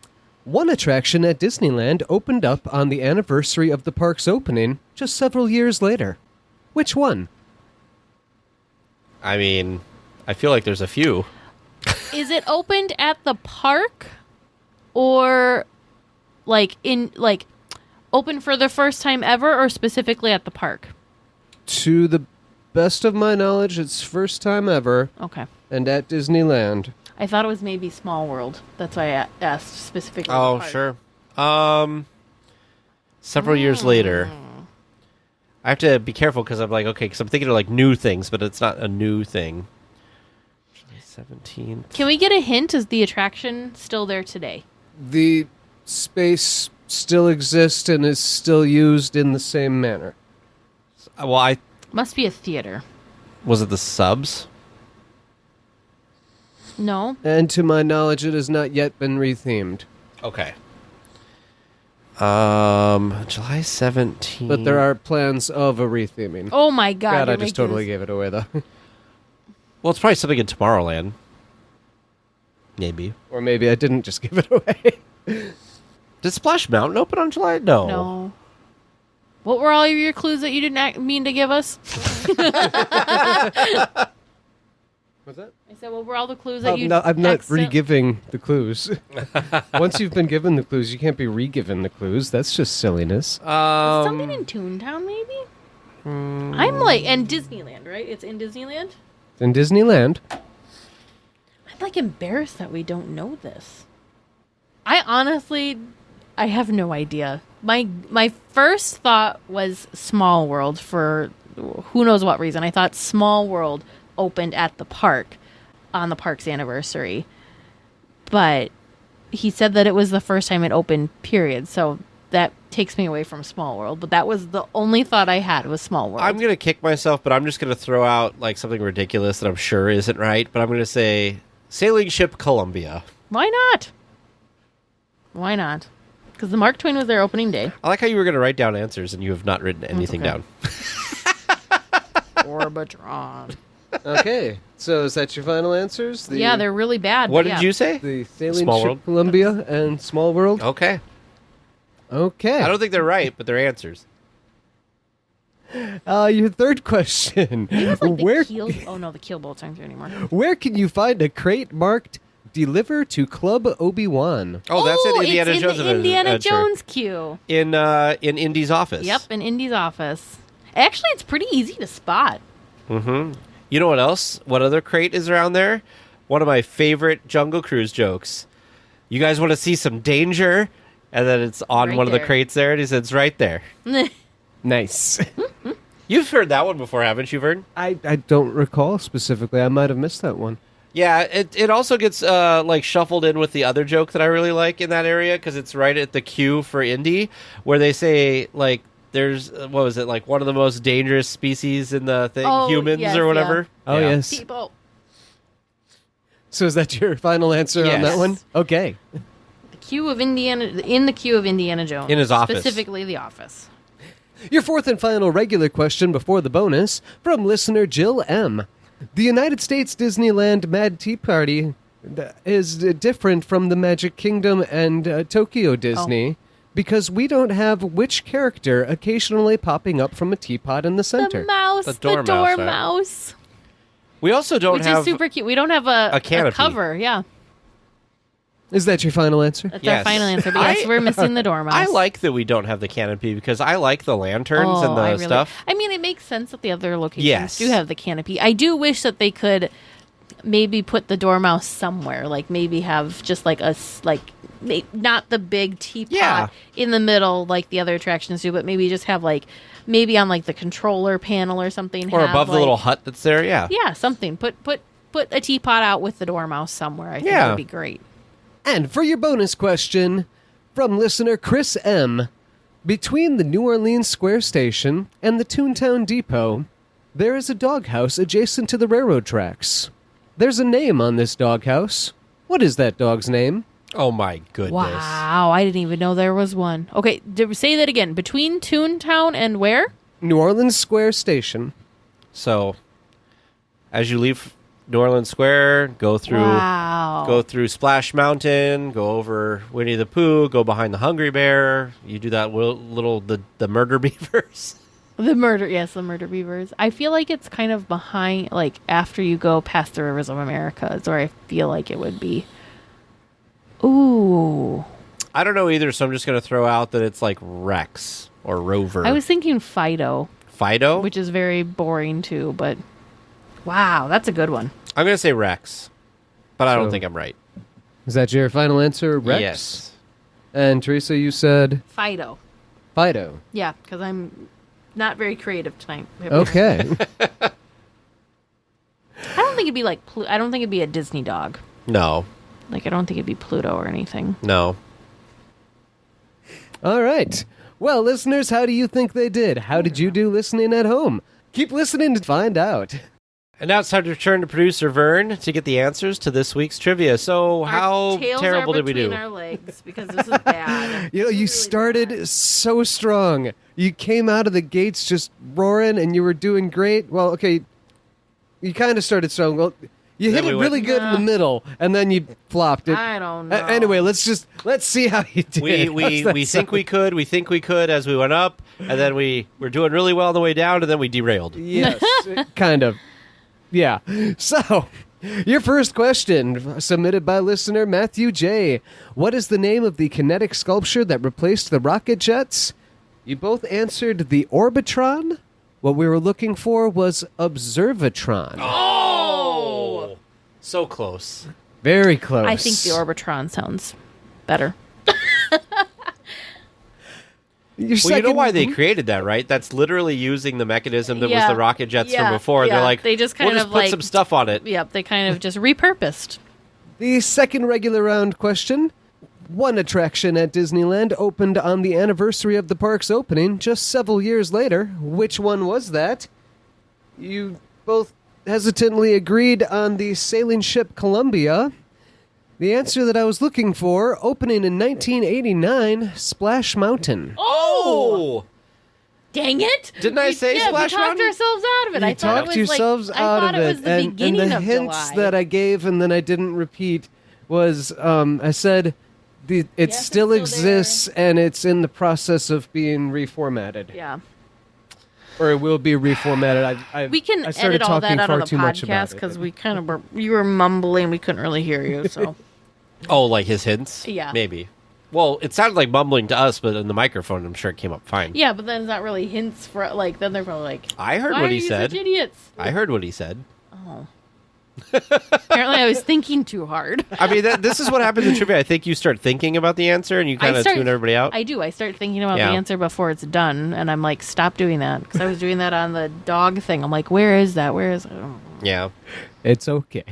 One attraction at Disneyland opened up on the anniversary of the park's opening just several years later. Which one? I mean, I feel like there's a few. Is it opened at the park or open for the first time ever or specifically at the park? To the best of my knowledge, it's first time ever. Okay. And at Disneyland. I thought it was maybe Small World. That's why I asked specifically. Oh, sure. Several years later. I have to be careful because I'm because I'm thinking of new things, but it's not a new thing. July 17th. Can we get a hint? Is the attraction still there today? The space still exists and is still used in the same manner. Well, Must be a theater. was it the subs? No. And to my knowledge, it has not yet been rethemed. Okay. July 17th. But there are plans of a retheming. Oh my God! I just totally gave it away, though. Well, it's probably something in Tomorrowland. Maybe. Or maybe I didn't just give it away. Did Splash Mountain open on July? No. No. What were all of your clues that you didn't mean to give us? What's that? I said, what were all the clues that you? No, I'm not accident- re-giving the clues. Once you've been given the clues, you can't be re-given the clues. That's just silliness. Something in Toontown, maybe. I'm and Disneyland, right? It's in Disneyland. In Disneyland. I'm embarrassed that we don't know this. I have no idea. My first thought was Small World for who knows what reason. I thought Small World opened at the park on the park's anniversary. But he said that it was the first time it opened, period. So that takes me away from Small World. But that was the only thought I had was Small World. I'm going to kick myself, but I'm just going to throw out like something ridiculous that I'm sure isn't right. But I'm going to say Sailing Ship Columbia. Why not? Why not? Because the Mark Twain was their opening day. I like how you were going to write down answers and you have not written anything down. Orbitron. Okay, so is that your final answers? Yeah, they're really bad. What but did yeah. you say? The Sailing Small Ship World? Columbia and Small World? Okay. Okay. I don't think they're right, but they're answers. Your third question. It was like Where the keel. Oh no, the keel bolts aren't there anymore. Where can you find a crate marked "Deliver to Club Obi-Wan"? Oh, that's in Indiana it's Jones. in the Indiana adventure. Jones queue. In Indy's office. Yep, in Indy's office. Actually, it's pretty easy to spot. Mm-hmm. You know what else? What other crate is around there? One of my favorite Jungle Cruise jokes. You guys want to see some danger? And then it's on Right one of the there. crates there, and he says, right there. Nice. You've heard that one before, haven't you, Vern? I don't recall specifically. I might have missed that one. Yeah, it also gets like shuffled in with the other joke that I really like in that area, because it's right at the queue for Indy, where they say, like, there's, what was it, like one of the most dangerous species in the thing, Oh, humans yes, or whatever. Yeah. Oh, yes. People. So is that your final answer on Yes. that one? Okay. The queue of Indiana, in the queue of Indiana Jones. In his office. Specifically the office. Your fourth and final regular question before the bonus from listener Jill M. The United States Disneyland Mad Tea Party is different from the Magic Kingdom and Tokyo Disney because we don't have which character occasionally popping up from a teapot in the center. The mouse. The The dormouse, dormouse. right? We also don't Which have... is super cute. We don't have a canopy. cover. Yeah. Is that your final answer? That's Yes. our final answer. But yes, we're missing the dormouse. I like that we don't have the canopy because I like the lanterns and the I really, stuff. I mean, it makes sense that the other locations Yes. do have the canopy. I do wish that they could maybe put the dormouse somewhere, like maybe have just like not the big teapot Yeah. in the middle like the other attractions do, but maybe just have like maybe on like the controller panel or something, Or have, above the like- little hut that's there, yeah. yeah, something. Put a teapot out with the dormouse somewhere. I think Yeah. would be great. And for your bonus question from listener Chris M. Between the New Orleans Square Station and the Toontown Depot, there is a doghouse adjacent to the railroad tracks. There's a name on this doghouse. What is that dog's name? Oh my goodness. Wow, I didn't even know there was one. Okay, say that again. Between Toontown and where? New Orleans Square Station. So, as you leave New Orleans Square, go through Splash Mountain, go over Winnie the Pooh, go behind the Hungry Bear. You do that the murder beavers. The murder beavers. I feel like it's kind of behind, like after you go past the Rivers of America is where I feel like it would be. Ooh. I don't know either, so I'm just going to throw out that it's like Rex or Rover. I was thinking Fido, Fido? which is very boring too, but wow, that's a good one. I'm going to say Rex, but I don't So- think I'm right. Is that your final answer, Rex? Yes. And Teresa, you said Fido. Fido. Yeah, because I'm not very creative tonight. Okay. I don't think it'd be like I don't think it'd be a Disney dog. No. Like I don't think it'd be Pluto or anything. No. All right. Well, listeners, how do you think they did? How did you do listening at home? Keep listening to find out. And now it's time to return to producer Vern to get the answers to this week's trivia. So, how Our tails terrible are did we do? between our legs because this is bad. You know, you started so strong. You came out of the gates just roaring, and you were doing great. Well, okay, you kind of started strong. Well, you hit Then it we really went- good in the middle, and then you flopped it. I don't know. Anyway, let's see how you did. We How's that think we could as we went up, and then we were doing really well on the way down, and then we derailed. Yes, kind of. Yeah. So, your first question, submitted by listener Matthew J. What is the name of the kinetic sculpture that replaced the rocket jets? You both answered the Orbitron. What we were looking for was Observatron. Oh! So close. Very close. I think the Orbitron sounds better. Your Well, you know second- why they created that, right? That's literally using the mechanism that was Yeah. the rocket jets Yeah. from before. Yeah. They're like, They just we'll kind just of, put like- some stuff on it. Yep, they kind of just repurposed. The second regular round question. One attraction at Disneyland opened on the anniversary of the park's opening just several years later. Which one was that? You both hesitantly agreed on the sailing ship Columbia. The answer that I was looking for, opening in 1989, Splash Mountain. Oh! Dang it! Didn't I say Splash we talked Mountain? ourselves out of it. You I thought talked it was yourselves like, out I thought of it it, was the and beginning the of hints July. that I gave and then I didn't repeat was I said it it's still still exists and it's in the process of being reformatted. Yeah. Or it will be reformatted. We can I started edit all talking that out far of the too much about podcast it. because we kind of you were mumbling. We couldn't really hear you. So Oh, like his hints? Yeah. Maybe. Well, it sounded like mumbling to us, but in the microphone, I'm sure it came up fine. yeah, but then it's not really hints for like. Then they're probably like, I heard "Why what are he you said. such idiots?" I heard what he said. Oh. Apparently, I was thinking too hard. I mean, this is what happens in trivia. I think you start thinking about the answer and you kind of tune everybody out. I do. I start thinking about Yeah. the answer before it's done, and I'm like, stop doing that because I was doing that on the dog thing. I'm like, where is that? Where is it? Oh. Yeah. It's okay.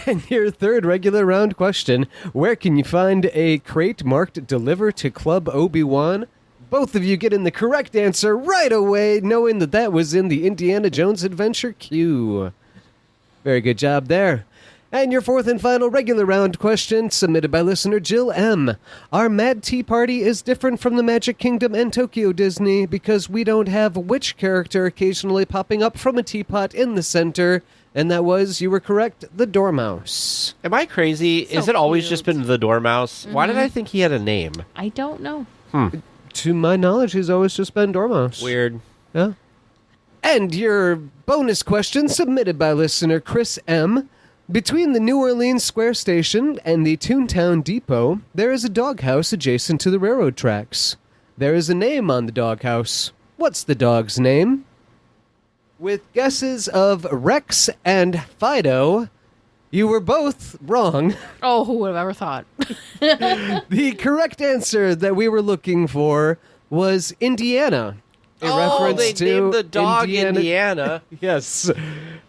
And your third regular round question, where can you find a crate marked Deliver to Club Obi-Wan? Both of you get in the correct answer right away, knowing that that was in the Indiana Jones Adventure queue. Very good job there. And your fourth and final regular round question, submitted by listener Jill M. Our Mad Tea Party is different from the Magic Kingdom and Tokyo Disney because we don't have which character occasionally popping up from a teapot in the center, and that was, you were correct, the Dormouse. Am I crazy? So Is it always cute. just been the Dormouse? Why did I think he had a name? I don't know. To my knowledge, he's always just been Dormouse. Weird. Yeah. And your bonus question, submitted by listener Chris M. Between the New Orleans Square Station and the Toontown Depot, there is a doghouse adjacent to the railroad tracks. There is a name on the doghouse. What's the dog's name? With guesses of Rex and Fido, you were both wrong. Oh, who would have ever thought? The correct answer that we were looking for was Indiana. A reference they to named the dog Indiana. Yes.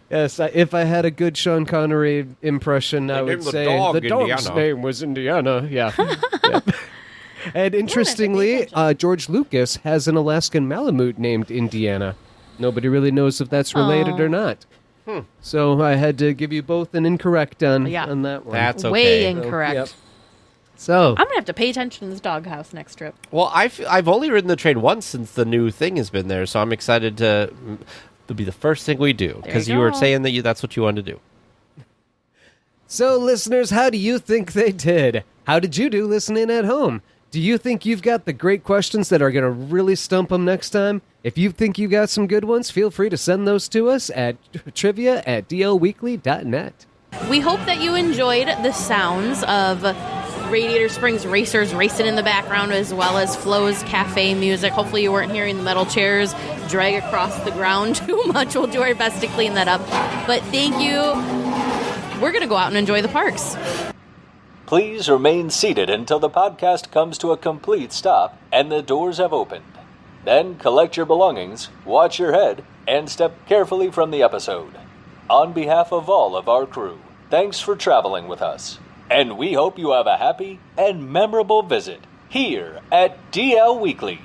Yes, if I had a good Sean Connery impression, I would named the say dog the dog's Indiana. name was Indiana. Yeah. Yep. And interestingly, George Lucas has an Alaskan Malamute named Indiana. Nobody really knows if that's related or not. So I had to give you both an incorrect on that one. That's okay. Way incorrect. Yep. So I'm gonna have to pay attention to this doghouse next trip. Well, I've only ridden the train once since the new thing has been there, so I'm excited to be the first thing we do because you were go. saying that that's what you wanted to do. So, listeners, how do you think they did? How did you do listening at home? Do you think you've got the great questions that are going to really stump them next time? If you think you got some good ones, feel free to send those to us at trivia@dlweekly.net. We hope that you enjoyed the sounds of Radiator Springs racers racing in the background as well as Flo's cafe music. Hopefully you weren't hearing the metal chairs drag across the ground too much. We'll do our best to clean that up. But thank you. We're going to go out and enjoy the parks. Please remain seated until the podcast comes to a complete stop and the doors have opened. Then collect your belongings, watch your head, and step carefully from the episode. On behalf of all of our crew, thanks for traveling with us. And we hope you have a happy and memorable visit here at DL Weekly.